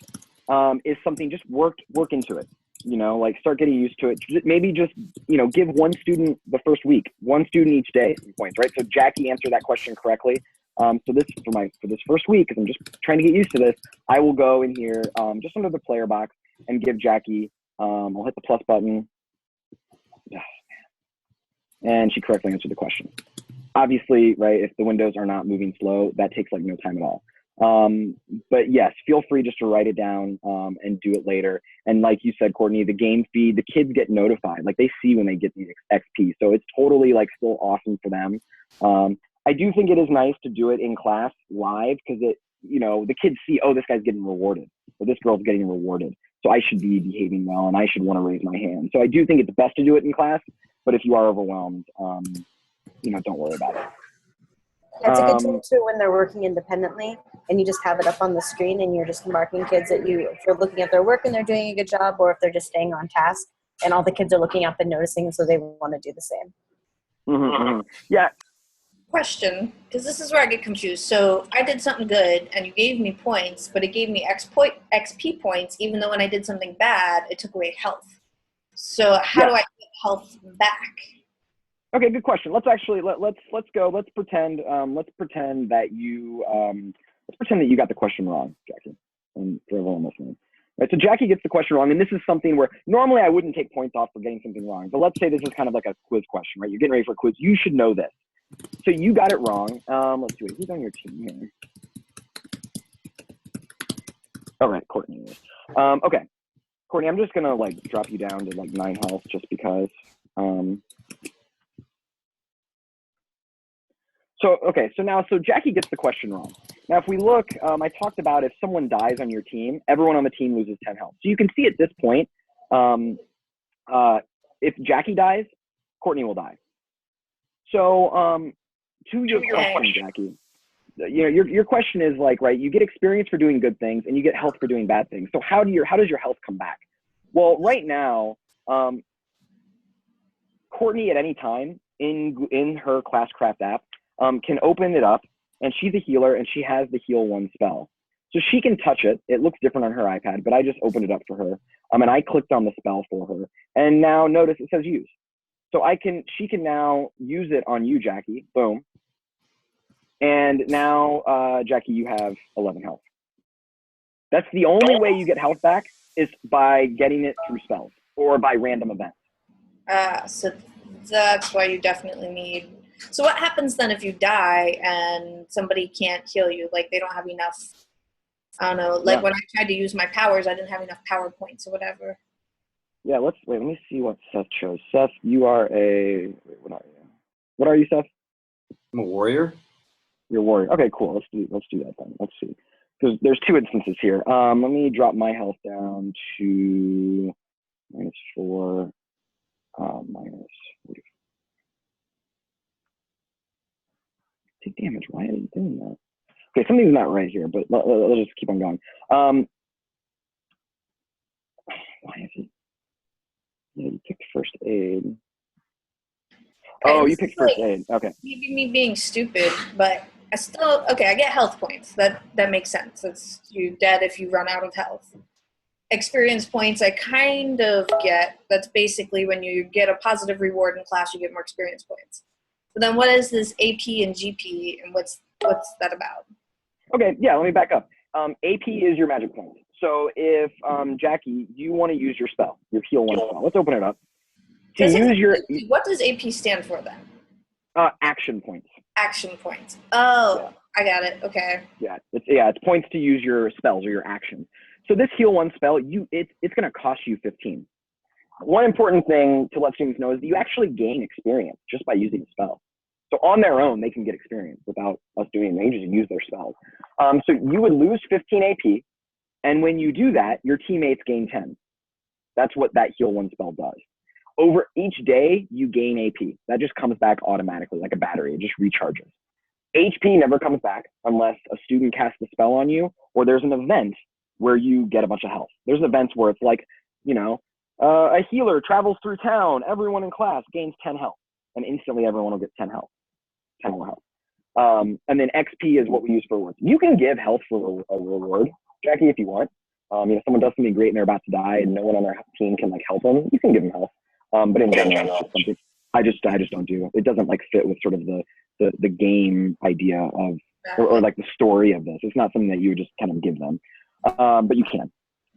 is something, just work into it. You know, like start getting used to it. Maybe just, you know, give one student the first week, one student each day some points, right? So Jackie answered that question correctly. So this for this first week, because I'm just trying to get used to this, I will go in here just under the player box and give Jackie, I'll hit the plus button. And she correctly answered the question. Obviously, right, if the windows are not moving slow, that takes like no time at all. But yes, feel free just to write it down and do it later. And like you said, Courtney, the game feed, the kids get notified. Like they see when they get the XP. So it's totally like still awesome for them. I do think it is nice to do it in class live because it, you know, the kids see, oh, this guy's getting rewarded or this girl's getting rewarded. So I should be behaving well and I should want to raise my hand. So I do think it's best to do it in class. But if you are overwhelmed, you know, don't worry about it. That's a good tool too when they're working independently and you just have it up on the screen and you're just marking kids that if you're looking at their work and they're doing a good job, or if they're just staying on task and all the kids are looking up and noticing, so they want to do the same. Yeah. Question, because this is where I get confused. So I did something good and you gave me points, but it gave me XP points, even though when I did something bad, it took away health. So how do I get health back? Okay, good question. Let's actually let's go. Let's pretend that you got the question wrong, Jackie, and for everyone listening. Right, so Jackie gets the question wrong, and this is something where normally I wouldn't take points off for getting something wrong, but let's say this is kind of like a quiz question, right? You're getting ready for a quiz. You should know this. So you got it wrong. Let's do it. Who's on your team here? All right, Courtney. Okay, Courtney, I'm just gonna like drop you down to like 9 health just because. So Jackie gets the question wrong. Now, if we look, I talked about if someone dies on your team, everyone on the team loses 10 health. So you can see at this point, if Jackie dies, Courtney will die. So to your question, Jackie, you know, your question is like, right, you get experience for doing good things and you get health for doing bad things. So how does your health come back? Well, right now, Courtney at any time in her Classcraft app can open it up, and she's a healer and she has the heal 1 spell. So she can touch it. It looks different on her iPad, but I just opened it up for her. And I clicked on the spell for her. And now notice it says use. So she can now use it on you, Jackie. Boom. And now, Jackie, you have 11 health. That's the only way you get health back is by getting it through spells or by random events. So that's why you definitely need. So what happens then if you die and somebody can't heal you? Like they don't have enough, I don't know, like when I tried to use my powers, I didn't have enough power points or whatever. Yeah, let me see what Seth chose. Seth, you are what are you? What are you, Seth? I'm a warrior. You're a warrior. Okay, cool. Let's do that then. Let's see. Because there's 2 instances here. Let me drop my health down to -4, -40. Take damage. Why are you doing that? Okay, something's not right here, but let's just keep on going. Why is it? Yeah, you picked first aid. Okay, Oh, you this picked is first like aid. Okay. maybe me being stupid, but I still I get health points. That makes sense. It's you dead if you run out of health. Experience points I kind of get. That's basically when you get a positive reward in class, you get more experience points. But then what is this AP and GP, and what's that about? Okay, yeah, let me back up. AP is your magic point. So if, Jackie, you want to use your spell, your heal 1 spell. Let's open it up. To use your What does AP stand for then? action points. Action points. Oh, Yeah. I got it. Okay. Yeah, it's points to use your spells or your actions. So this heal 1 spell, it's going to cost you 15. One important thing to let students know is that you actually gain experience just by using the spell. So on their own, they can get experience without us doing anything. They just use their spells. So you would lose 15 AP, and when you do that, your teammates gain 10. That's what that heal 1 spell does. Over each day, you gain AP. That just comes back automatically, like a battery. It just recharges. HP never comes back unless a student casts a spell on you, or there's an event where you get a bunch of health. There's events where it's like, a healer travels through town, everyone in class gains 10 health, and instantly everyone will get 10 health, 10 more health. And then XP is what we use for rewards. You can give health for a reward, Jackie, if you want. Someone does something great and they're about to die and no one on their team can help them, you can give them health. But in general, it's something I just don't do. It doesn't fit with sort of the game idea of or like the story of this. It's not something that you would just kind of give them, but you can.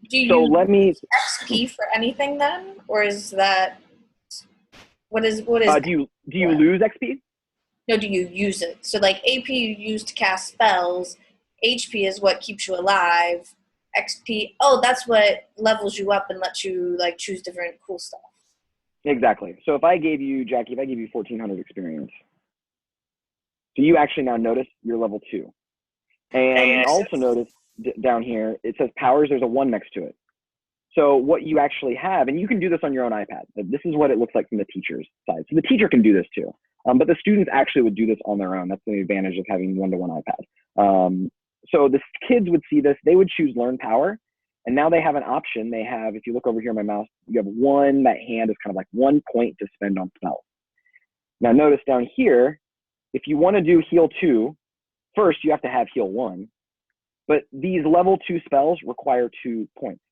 Do you use XP for anything then, or is that what is? Do you lose XP? No, do you use it? So like AP you use to cast spells, HP is what keeps you alive. XP, that's what levels you up and lets you choose different cool stuff. Exactly. So if I gave you, Jackie, 1,400 experience, so you actually now notice you're level 2. And also notice down here, it says powers, there's a 1 next to it. So what you actually have, and you can do this on your own iPad. This is what it looks like from the teacher's side. So the teacher can do this too. But the students actually would do this on their own. That's the advantage of having one-to-one iPad. So the kids would see this, they would choose learn power. And now they have an option. They have, if you look over here on my mouse, you have that hand is kind of like 1 point to spend on spells. Now notice down here, if you want to do heal 2, first you have to have heal 1. But these level 2 spells require 2 points.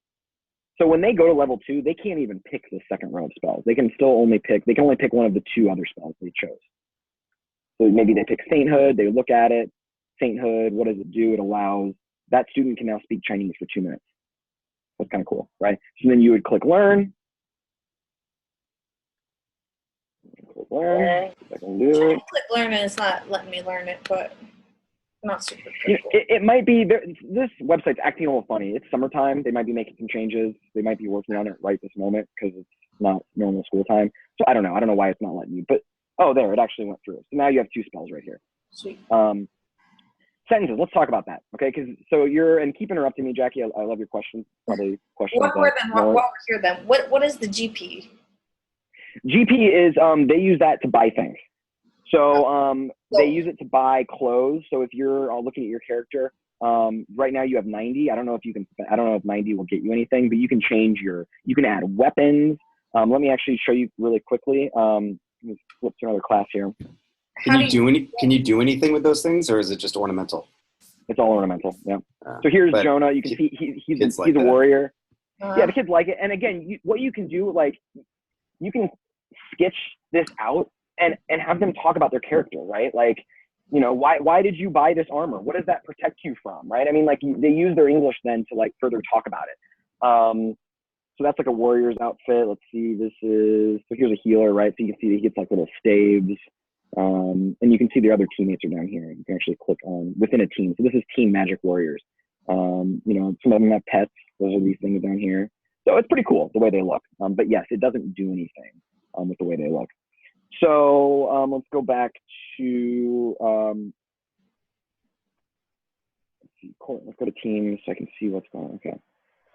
So when they go to level 2, they can't even pick the second row of spells. They can only pick one of the 2 other spells they chose. So maybe they pick Sainthood, they look at it, Sainthood, what does it do? It allows, that student can now speak Chinese for 2 minutes. That's kind of cool, right? So then you would click learn. Click learn, I can do it. Click learn and it's not letting me learn it, but not super critical. It might be, this website's acting a little funny. It's summertime. They might be making some changes. They might be working on it right this moment because it's not normal school time. So I don't know. I don't know why it's not letting you, but there, it actually went through. So now you have 2 spells right here. Sweet. Sentences, let's talk about that, okay? And keep interrupting me, Jackie. I love your questions. Probably questions. While we're here then, what is the GP? GP is, they use that to buy things. So they use it to buy clothes. So if you're looking at your character, right now you have 90. I don't know if 90 will get you anything, but you can you can add weapons. Let me actually show you really quickly. Let me flip to another class here. Can you do anything with those things, or is it just ornamental? It's all ornamental, yeah. So here's Jonah. You can see he's a warrior. Yeah, the kids like it. And again, what you can do, you can sketch this out and have them talk about their character, right? Why did you buy this armor? What does that protect you from, right? I mean, they use their English then to further talk about it. So that's a warrior's outfit. Let's see, so here's a healer, right? So you can see he gets little staves. And you can see the other teammates are down here. You can actually click on within a team. So this is Team Magic Warriors. Some of them have pets. Those are these things down here. So it's pretty cool the way they look. But yes, it doesn't do anything with the way they look. So let's go back to let's see. Cool. Let's go to teams so I can see what's going on. Okay.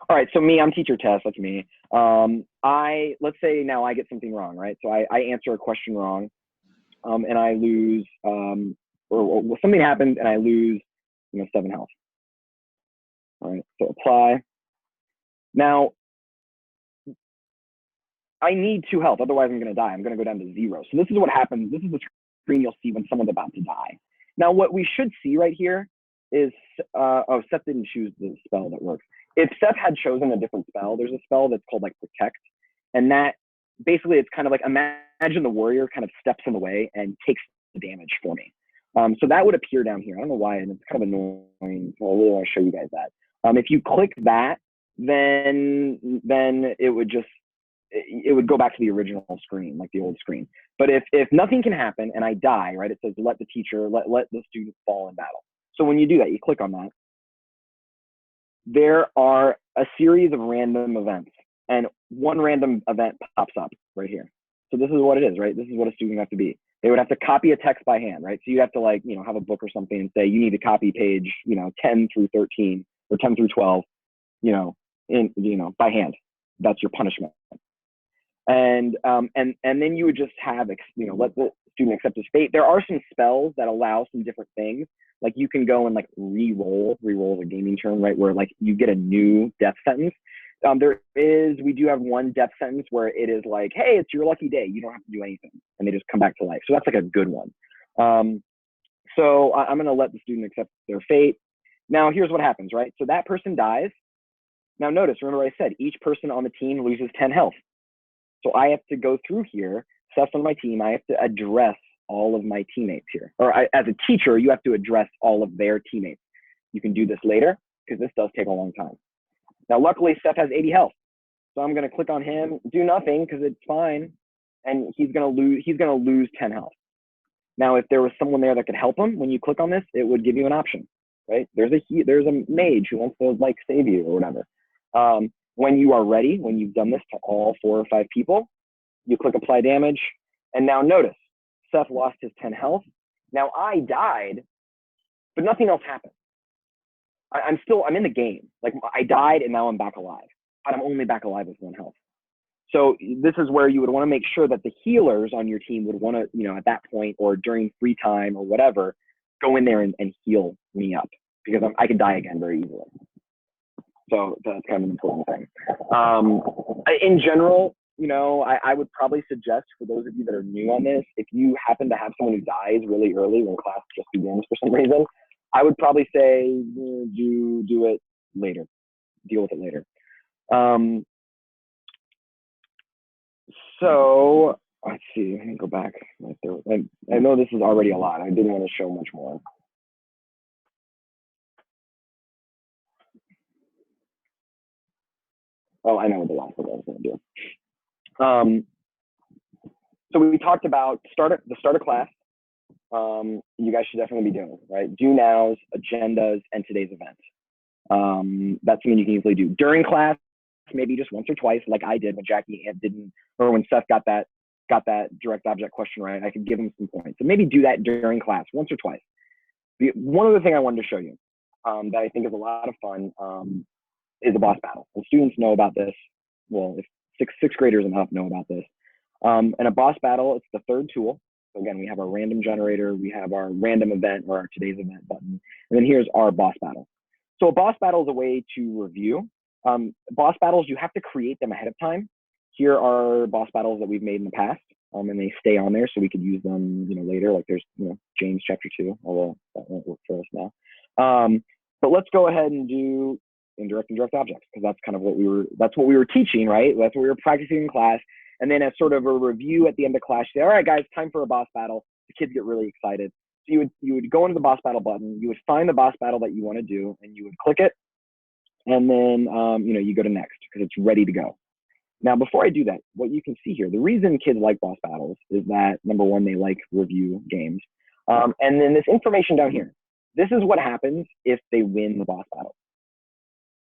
All right. So I'm teacher Tess. That's me. Let's say now I get something wrong, right? So I answer a question wrong. And I lose, or something happened and I lose, 7 health. All right, so apply. Now, I need 2 health, otherwise I'm going to die. I'm going to go down to 0. So this is what happens. This is the screen you'll see when someone's about to die. Now, what we should see right here is, oh, Seth didn't choose the spell that works. If Seth had chosen a different spell, there's a spell that's called like Protect. And that basically, it's kind of like, imagine the warrior kind of steps in the way and takes the damage for me. So that would appear down here. I don't know why, and it's kind of annoying. So I really want to show you guys that. If you click that, then it would just, it would go back to the original screen, like the old screen. But if nothing can happen and I die, right, it says let the teacher, let the student fall in battle. So when you do that, you click on that. There are a series of random events, and one random event pops up right here. So this is what it is, right? This is what a student would have to be. They would have to copy a text by hand, right? So you have to, like, you know, have a book or something and say you need to copy page, you know, 10 through 13 or 10 through 12, you know, by hand. That's your punishment. And then you would just have, you know, let the student accept his fate. There are some spells that allow some different things. Like you can go and like re-roll is a gaming term, right? Where like you get a new death sentence. We do have one death sentence where it is like, hey, it's your lucky day. You don't have to do anything. And they just come back to life. So that's like a good one. So I'm going to let the student accept their fate. Now here's what happens, right? So that person dies. Now notice, remember I said each person on the team loses 10 health. So I have to go through here, Seth's on my team, I have to address all of my teammates here. Or as a teacher, you have to address all of their teammates. You can do this later because this does take a long time. Now, luckily, Seth has 80 health. So I'm going to click on him, do nothing because it's fine. And he's going to lose 10 health. Now, if there was someone there that could help him, when you click on this, it would give you an option, right? There's a mage who wants to like save you or whatever. When you are ready, when you've done this to all 4 or 5 people, you click apply damage. And now notice, Seth lost his 10 health. Now I died, but nothing else happened. I'm in the game. Like I died and now I'm back alive, but I'm only back alive with 1 health. So this is where you would want to make sure that the healers on your team would want to, you know, at that point or during free time or whatever, go in there and heal me up because I could die again very easily. So that's kind of an important thing. In general, you know, I would probably suggest for those of you that are new on this, if you happen to have someone who dies really early when class just begins for some reason, I would probably say do it later, deal with it later. So let's see, let me go back. I know this is already a lot. I didn't want to show much more. Oh, I know what the last one I was going to do. So we talked about the start of class. You guys should definitely be doing, right? Do nows, agendas, and today's event. That's something you can easily do during class, maybe just once or twice, like I did when Jackie didn't, or when Seth got that direct object question right. I could give him some points. So maybe do that during class once or twice. One other thing I wanted to show you that I think is a lot of fun is a boss battle. And students know about this. Well, if sixth graders and up know about this. And a boss battle, it's the third tool. So again, we have our random generator, we have our random event or our today's event button, and then here's our boss battle. So a boss battle is a way to review. Boss battles, you have to create them ahead of time. Here are boss battles that we've made in the past, and they stay on there so we could use them, you know, later. Like there's, you know, James chapter 2, although that won't work for us now. But let's go ahead and do indirect and direct objects because that's kind of what we were teaching, right? That's what we were practicing in class. And then as sort of a review at the end of class, you say, all right, guys, time for a boss battle. The kids get really excited. So you would go into the boss battle button, you would find the boss battle that you want to do, and you would click it. And then, you know, you go to next because it's ready to go. Now, before I do that, what you can see here, the reason kids like boss battles is that, number one, they like review games. And then this information down here, this is what happens if they win the boss battle.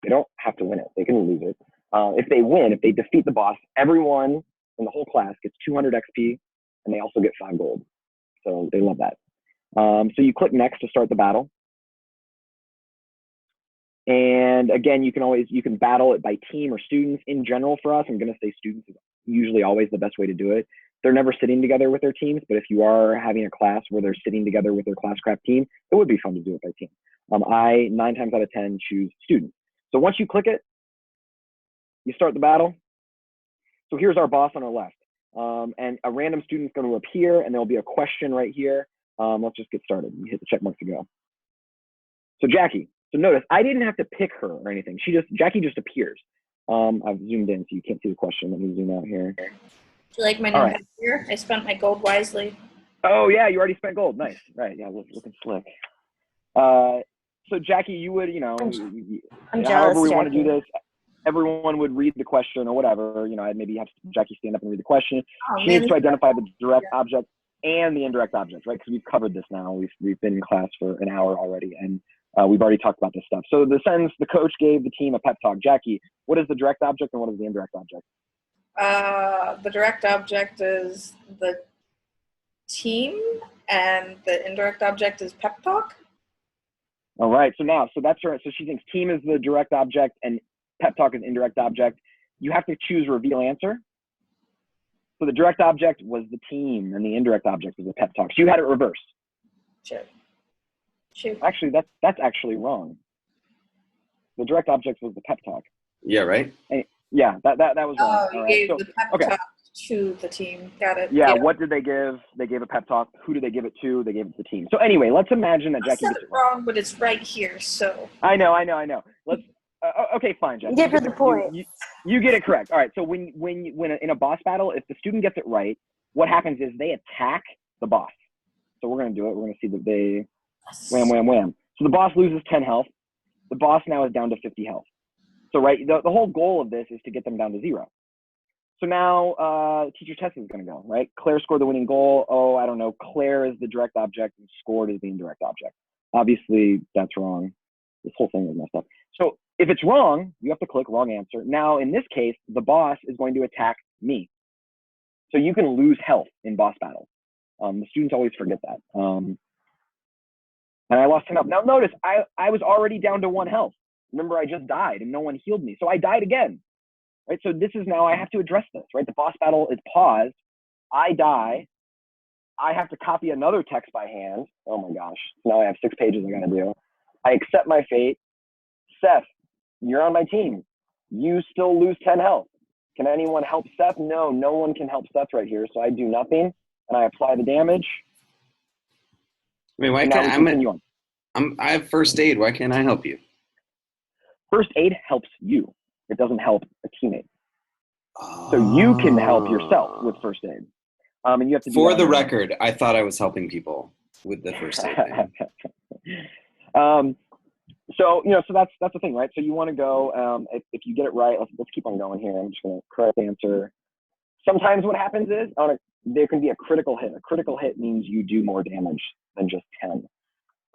They don't have to win it. They can lose it. If they win, if they defeat the boss, everyone in the whole class gets 200 XP, and they also get 5 gold. So they love that. So you click next to start the battle. And again, you can battle it by team or students. In general for us, I'm going to say students is usually always the best way to do it. They're never sitting together with their teams, but if you are having a class where they're sitting together with their Classcraft team, it would be fun to do it by team. I 9 times out of 10 choose students. So once you click it, you start the battle. So here's our boss on our left. And a random student's going to appear, and there'll be a question right here. Let's just get started. You hit the check mark to go. So Jackie. So notice, I didn't have to pick her or anything. Jackie just appears. I've zoomed in so you can't see the question. Let me zoom out here. Do you like my new hat here? I spent my gold wisely. Oh yeah, you already spent gold. Nice. Right. Yeah, looking slick. So Jackie, you would, I'm however jealous, we want to do Jackie. this, everyone would read the question or whatever. I'd maybe have Jackie stand up and read the question. Oh, She man, needs to identify the direct object and the indirect object, right? Because we've covered this now. We've been in class for an hour already, and we've already talked about this stuff. So the sentence, the coach gave the team a pep talk. Jackie, what is the direct object and what is the indirect object? The direct object is the team, and the indirect object is pep talk. All right. So that's right. So she thinks team is the direct object and pep talk is indirect object. You have to choose reveal answer. So the direct object was the team and the indirect object was the pep talk. So you had it reversed. Shoot. Actually, that's actually wrong. The direct object was the pep talk. Yeah, right? And yeah, that was wrong. Oh, you All right. gave So, the pep talk to the team. Got it. yeah, what did they give? They gave a pep talk. Who did they give it to? They gave it to the team. So anyway, let's imagine that Jackie I said gets it wrong, but it's right here, so. I know. Let's. Okay, fine, Jackie. Give her the point. You get it correct. All right. So when in a boss battle, if the student gets it right, what happens is they attack the boss. So we're gonna do it. We're gonna see that they wham, wham, wham. So the boss loses 10 health. The boss now is down to 50 health. So right, the whole goal of this is to get them down to 0. So now teacher test is going to go, right? Claire scored the winning goal. Oh, I don't know. Claire is the direct object and scored is the indirect object. Obviously, that's wrong. This whole thing is messed up. So if it's wrong, you have to click wrong answer. Now, in this case, the boss is going to attack me. So you can lose health in boss battles. The students always forget that. And I lost 10 health. Now notice, I was already down to 1 health. Remember, I just died and no one healed me. So I died again. Right, so this is now I have to address this, right? The boss battle is paused. I die. I have to copy another text by hand. Oh my gosh. Now I have 6 pages I got to do. I accept my fate. Seth, you're on my team. You still lose 10 health. Can anyone help Seth? No one can help Seth right here. So I do nothing and I apply the damage. I mean, why can't I have first aid. Why can't I help you? First aid helps you. It doesn't help a teammate. So you can help yourself with first aid. And you have to do For the record, I thought I was helping people with the first aid thing. So that's the thing, right? So you want to go, if you get it right, let's keep on going here. I'm just going to correct answer. Sometimes what happens is there can be a critical hit. A critical hit means you do more damage than just 10.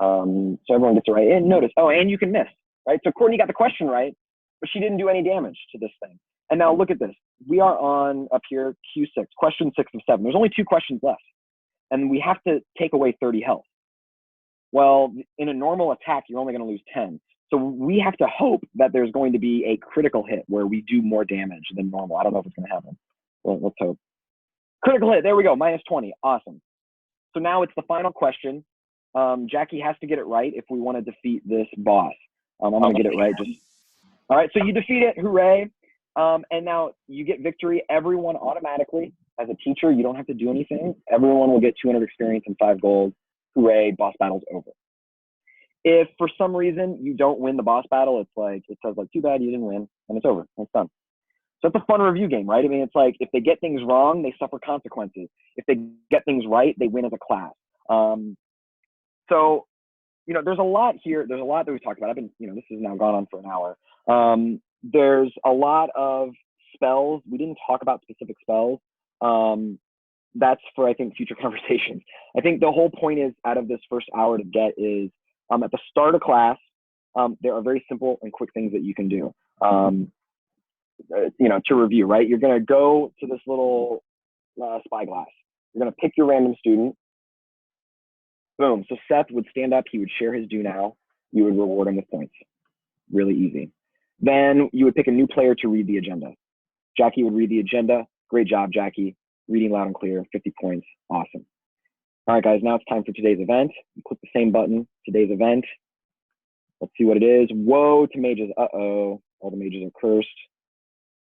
So everyone gets it right. And notice, and you can miss, right? So Courtney got the question right, but she didn't do any damage to this thing. And now look at this. We are on up here, Q6, question 6 of 7. There's only 2 questions left. And we have to take away 30 health. Well, in a normal attack, you're only going to lose 10. So we have to hope that there's going to be a critical hit where we do more damage than normal. I don't know if it's going to happen. Well, let's hope. Critical hit. There we go. Minus 20. Awesome. So now it's the final question. Jackie has to get it right if we want to defeat this boss. I'm going to get it right. All right, so you defeat it, hooray. And now you get victory. Everyone automatically, as a teacher, you don't have to do anything. Everyone will get 200 experience and 5 gold. Hooray, boss battle's over. If for some reason you don't win the boss battle, it says too bad you didn't win, and it's over, it's done. So it's a fun review game, right? I mean, it's like if they get things wrong, they suffer consequences. If they get things right, they win as a class. So there's a lot here. There's a lot that we talked about. This has now gone on for an hour. There's a lot of spells. We didn't talk about specific spells. That's for, I think, future conversations. I think the whole point is out of this first hour to get is at the start of class, there are very simple and quick things that you can do. To review, right? You're going to go to this little spyglass. You're going to pick your random student. Boom. So Seth would stand up. He would share his do now. You would reward him with points. Really easy. Then you would pick a new player to read the agenda. Jackie would read the agenda. Great job, Jackie. Reading loud and clear, 50 points. Awesome. All right, guys, now it's time for today's event. You click the same button, today's event. Let's see what it is. Woe to mages. Uh-oh. All the mages are cursed.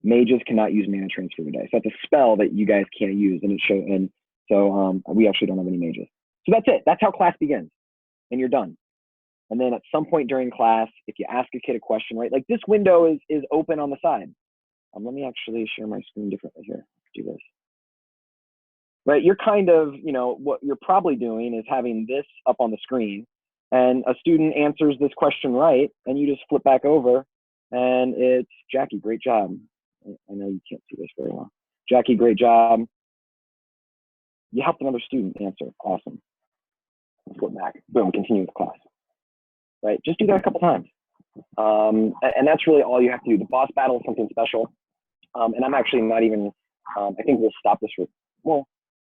Mages cannot use mana transfer today. So that's a spell that you guys can't use, and so we actually don't have any mages. So that's it. That's how class begins, and you're done. And then at some point during class, if you ask a kid a question, right, like this window is open on the side. Let me actually share my screen differently here. Do this. Right, you're kind of, what you're probably doing is having this up on the screen, and a student answers this question right, and you just flip back over, and it's Jackie, great job. I know you can't see this very well. Jackie, great job. You helped another student answer. Awesome. Flip back. Boom, continue with class. Right, just do that a couple times. And that's really all you have to do. The boss battle is something special. And I'm actually not even, I think we'll stop this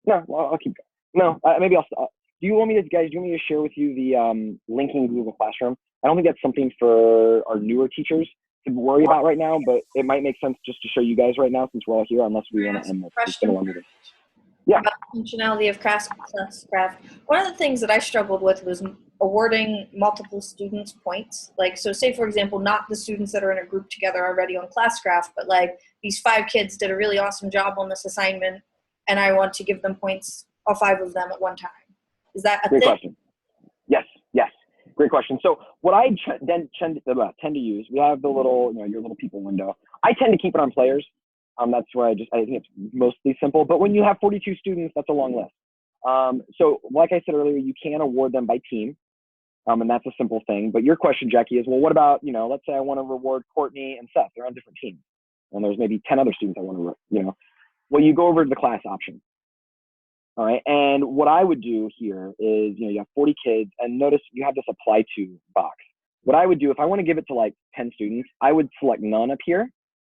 no, I'll keep going. No, maybe I'll stop. Do you want me to share with you the linking Google Classroom? I don't think that's something for our newer teachers to worry about right now, but it might make sense just to show you guys right now since we're all here, unless we want to end this. Yeah. About the functionality of Classcraft. One of the things that I struggled with was awarding multiple students points. Like, so say for example, not the students that are in a group together already on Classcraft, but like these 5 kids did a really awesome job on this assignment, and I want to give them points, all 5 of them at one time. Is that a Great thing? question. Yes. Great question. So what I tend to use, we have the little, your little people window. I tend to keep it on players. That's where I think it's mostly simple. But when you have 42 students, that's a long list. So like I said earlier, you can award them by team. And that's a simple thing. But your question, Jackie, is, well, what about, let's say I want to reward Courtney and Seth. They're on different teams. And there's maybe 10 other students I want to, well, you go over to the class option. All right. And what I would do here is, you have 40 kids, and notice you have this apply to box. What I would do if I want to give it to like 10 students, I would select none up here.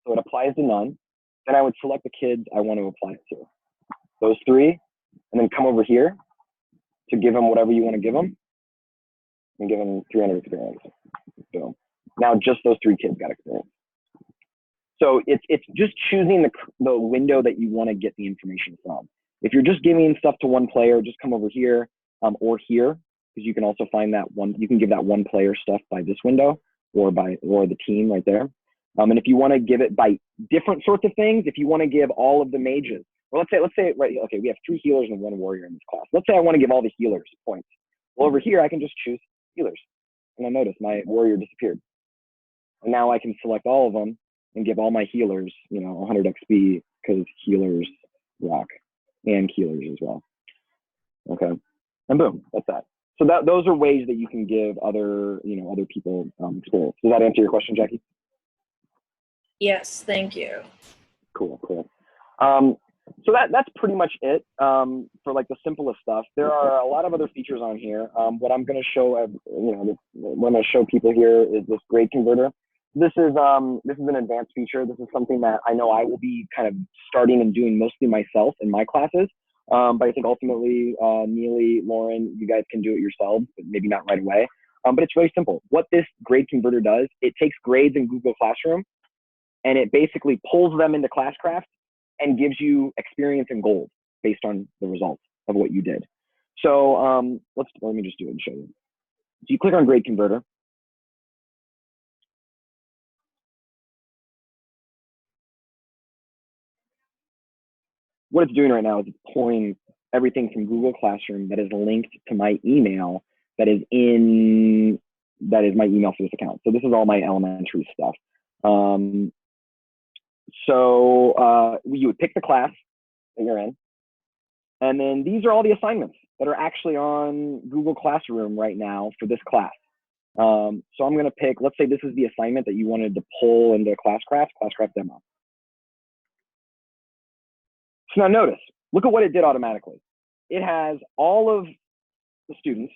So it applies to none. Then I would select the kids I want to apply it to. Those 3, and then come over here to give them whatever you want to give them, and give them 300 experience. Boom. Now just those 3 kids got experience. So it's just choosing the window that you want to get the information from. If you're just giving stuff to one player, just come over here or here, because you can also find that one. You can give that one player stuff by this window or the team right there. And if you want to give it by different sorts of things, if you want to give all of the mages, or let's say right, okay, we have 3 healers and 1 warrior in this class. Let's say I want to give all the healers points. Well, over here I can just choose healers, and I notice my warrior disappeared. And now I can select all of them and give all my healers, 100 XP, because healers rock, and healers as well. Okay, and boom, that's that. So those are ways that you can give other people experience. Does that answer your question, Jackie? Yes, thank you. Cool. So that's pretty much it for like the simplest stuff. There are a lot of other features on here. What I'm going to show, what I'm going to show people here is this grade converter. This is an advanced feature. This is something that I know I will be kind of starting and doing mostly myself in my classes. But I think ultimately, Neely, Lauren, you guys can do it yourselves, but maybe not right away. But it's very simple. What this grade converter does, it takes grades in Google Classroom, and it basically pulls them into Classcraft and gives you experience and gold based on the results of what you did. So let me just do it and show you. So you click on grade converter. What it's doing right now is it's pulling everything from Google Classroom that is linked to my email that is my email for this account. So this is all my elementary stuff. You would pick the class that you're in, and then these are all the assignments that are actually on Google Classroom right now for this class. So I'm going to pick, let's say this is the assignment that you wanted to pull into Classcraft demo. So now notice, look at what it did automatically. It has all of the students.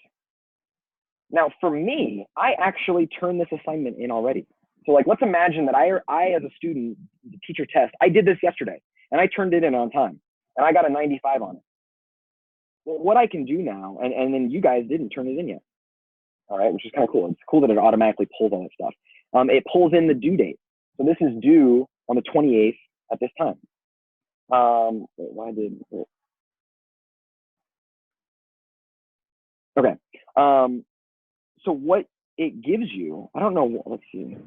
Now for me, I actually turned this assignment in already. So like, let's imagine that I as a student, the teacher test, I did this yesterday and I turned it in on time and I got a 95 on it. Well, what I can do now, and then you guys didn't turn it in yet. All right, which is kind of cool. It's cool that it automatically pulls all that stuff. It pulls in the due date. So this is due on the 28th at this time. Okay. So what it gives you, I don't know, let's see.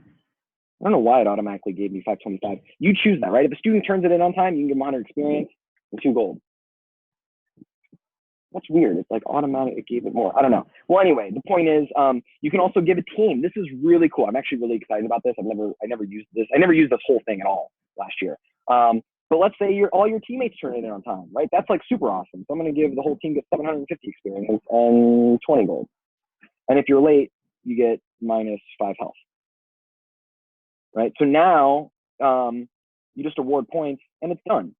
I don't know why it automatically gave me 525. You choose that, right? If a student turns it in on time, you can give them 100 experience and 2 gold. That's weird. It's like automatic. It gave it more. I don't know. Well, anyway, the point is, you can also give a team. This is really cool. I'm actually really excited about this. I never used this. I never used this whole thing at all last year. But let's say all your teammates turn it in on time, right? That's like super awesome. So I'm going to give the whole team 750 experience and 20 gold. And if you're late, you get -5 health, right? So now you just award points and it's done.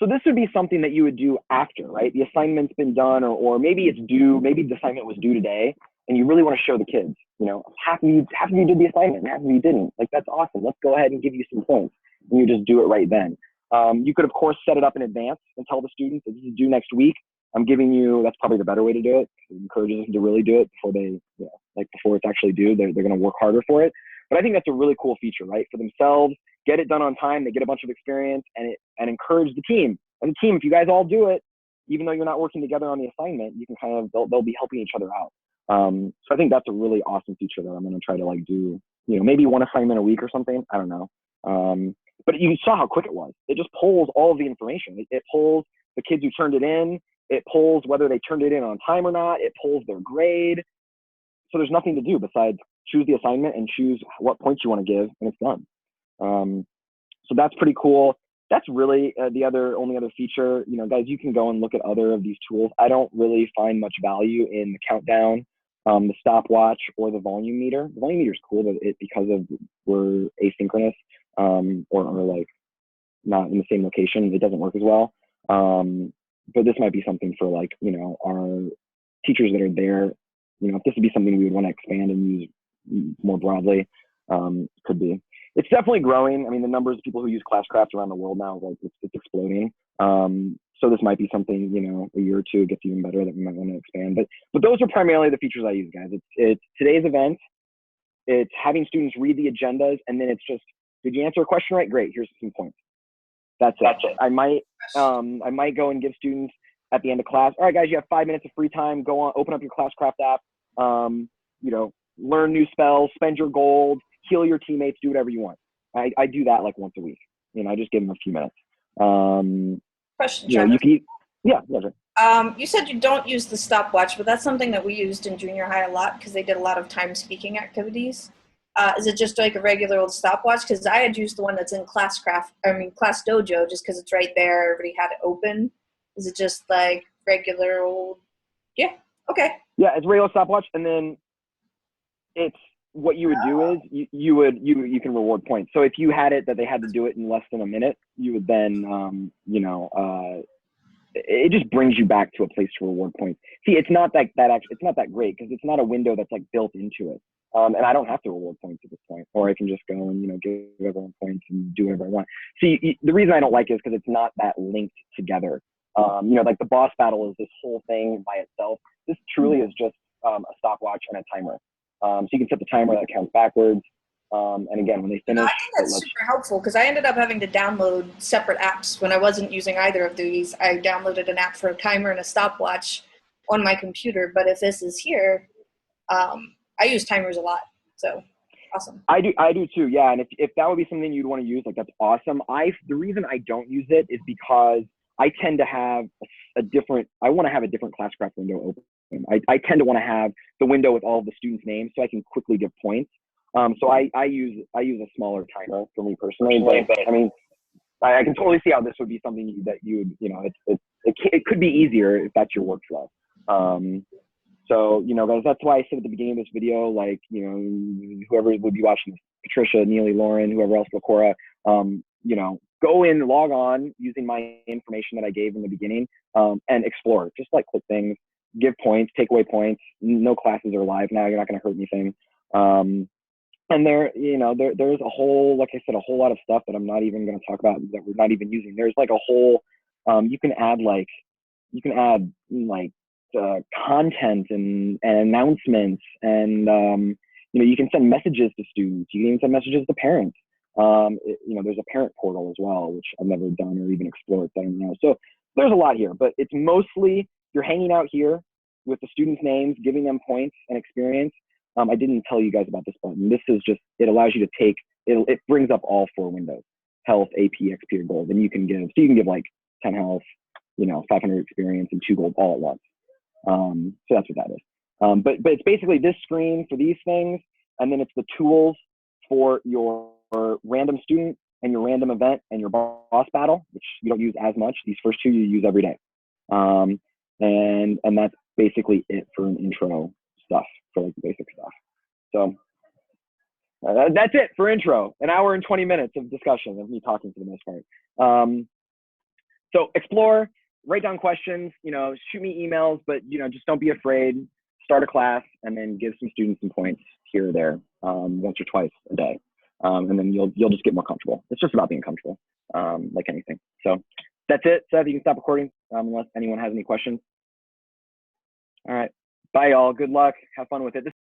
So this would be something that you would do after, right? The assignment's been done, or maybe it's due, maybe the assignment was due today, and you really want to show the kids, half of you did the assignment, half of you didn't. Like, that's awesome. Let's go ahead and give you some points. And you just do it right then. You could, of course, set it up in advance and tell the students that this is due next week. I'm giving you, that's probably the better way to do it. It encourages them to really do it before before it's actually due. They're going to work harder for it. But I think that's a really cool feature, right? For themselves, get it done on time. They get a bunch of experience and encourage the team. And the team, if you guys all do it, even though you're not working together on the assignment, you can they'll be helping each other out. So I think that's a really awesome feature that I'm going to try to do, maybe 1 assignment a week or something. I don't know. But you saw how quick it was. It just pulls all of the information. It pulls the kids who turned it in. It pulls whether they turned it in on time or not. It pulls their grade. So there's nothing to do besides choose the assignment and choose what points you want to give, and it's done. So that's pretty cool. That's really the only other feature. Guys, you can go and look at other of these tools. I don't really find much value in the countdown, the stopwatch, or the volume meter. The volume meter is cool, but because we're asynchronous or like not in the same location, it doesn't work as well. But this might be something for our teachers that are there. If this would be something we would want to expand and use more broadly, could be. It's definitely growing. I mean, the numbers of people who use Classcraft around the world now, it's exploding. So this might be something, a year or two, it gets even better, that we might want to expand. But those are primarily the features I use, guys. It's today's event. It's having students read the agendas, and then it's just, did you answer a question right? Great. Here's some points. That's it. I might go and give students at the end of class, all right, guys, you have 5 minutes of free time. Go on, open up your Classcraft app. Learn new spells, spend your gold, heal your teammates, do whatever you want. I do that like once a week. I just give them a few minutes. Question, Travis. Sure. You said you don't use the stopwatch, but that's something that we used in junior high a lot because they did a lot of time speaking activities. Is it just like a regular old stopwatch? Because I had used the one that's in Class Dojo, just because it's right there. Everybody had it open. Is it just like regular old? Yeah. Okay. Yeah, it's regular stopwatch, and then it's what you would do is you can reward points. So if you had it that they had to do it in less than a minute, you would then it just brings you back to a place to reward points. See, it's not that it's not that great because it's not a window that's like built into it. And I don't have to reward points at this point, or I can just go and give everyone points and do whatever I want. See, the reason I don't like it is because it's not that linked together. Like the boss battle is this whole thing by itself. This truly is just a stopwatch and a timer. So you can set the timer that counts backwards. And again, when they finish, I think that's super helpful because I ended up having to download separate apps when I wasn't using either of these. I downloaded an app for a timer and a stopwatch on my computer. But if this is here, I use timers a lot. So awesome. I do too. Yeah. And if that would be something you'd want to use, like, that's awesome. The reason I don't use it is because I tend to have I want to have a different Classcraft window open. I tend to want to have the window with all of the students' names so I can quickly give points. So I use a smaller timer for me personally, but I mean, I can totally see how this would be something that it could be easier if that's your workflow. So, guys, that's why I said at the beginning of this video, like, whoever would be watching this, Patricia, Neely, Lauren, whoever else, Lakora, go in, log on using my information that I gave in the beginning, and explore. Just like click things, give points, take away points. No classes are live now. You're not going to hurt anything. And there's a whole, like I said, a whole lot of stuff that I'm not even going to talk about that we're not even using. There's like a whole, you can add content and announcements, and you can send messages to students. You can even send messages to parents. There's a parent portal as well, which I've never done or even explored. So I don't know. So there's a lot here, but it's mostly you're hanging out here with the students' names, giving them points and experience. I didn't tell you guys about this button. This is just, it allows you to take, it brings up all 4 windows, health, AP, XP, or gold. And you can give like 10 health, 500 experience and 2 gold all at once. So that's what that is. But it's basically this screen for these things. And then it's the tools for your random student and your random event and your boss battle, which you don't use as much. These first 2 you use every day. And that's basically it for an intro stuff, for like the basic stuff. So that's it for intro. An hour and 20 minutes of discussion of me talking for the most part. So explore, write down questions, shoot me emails, but just don't be afraid. Start a class and then give some students some points here or there, once or twice a day. And then you'll just get more comfortable. It's just about being comfortable, like anything. So that's it. Seth, you can stop recording unless anyone has any questions. All right. Bye, y'all. Good luck. Have fun with it.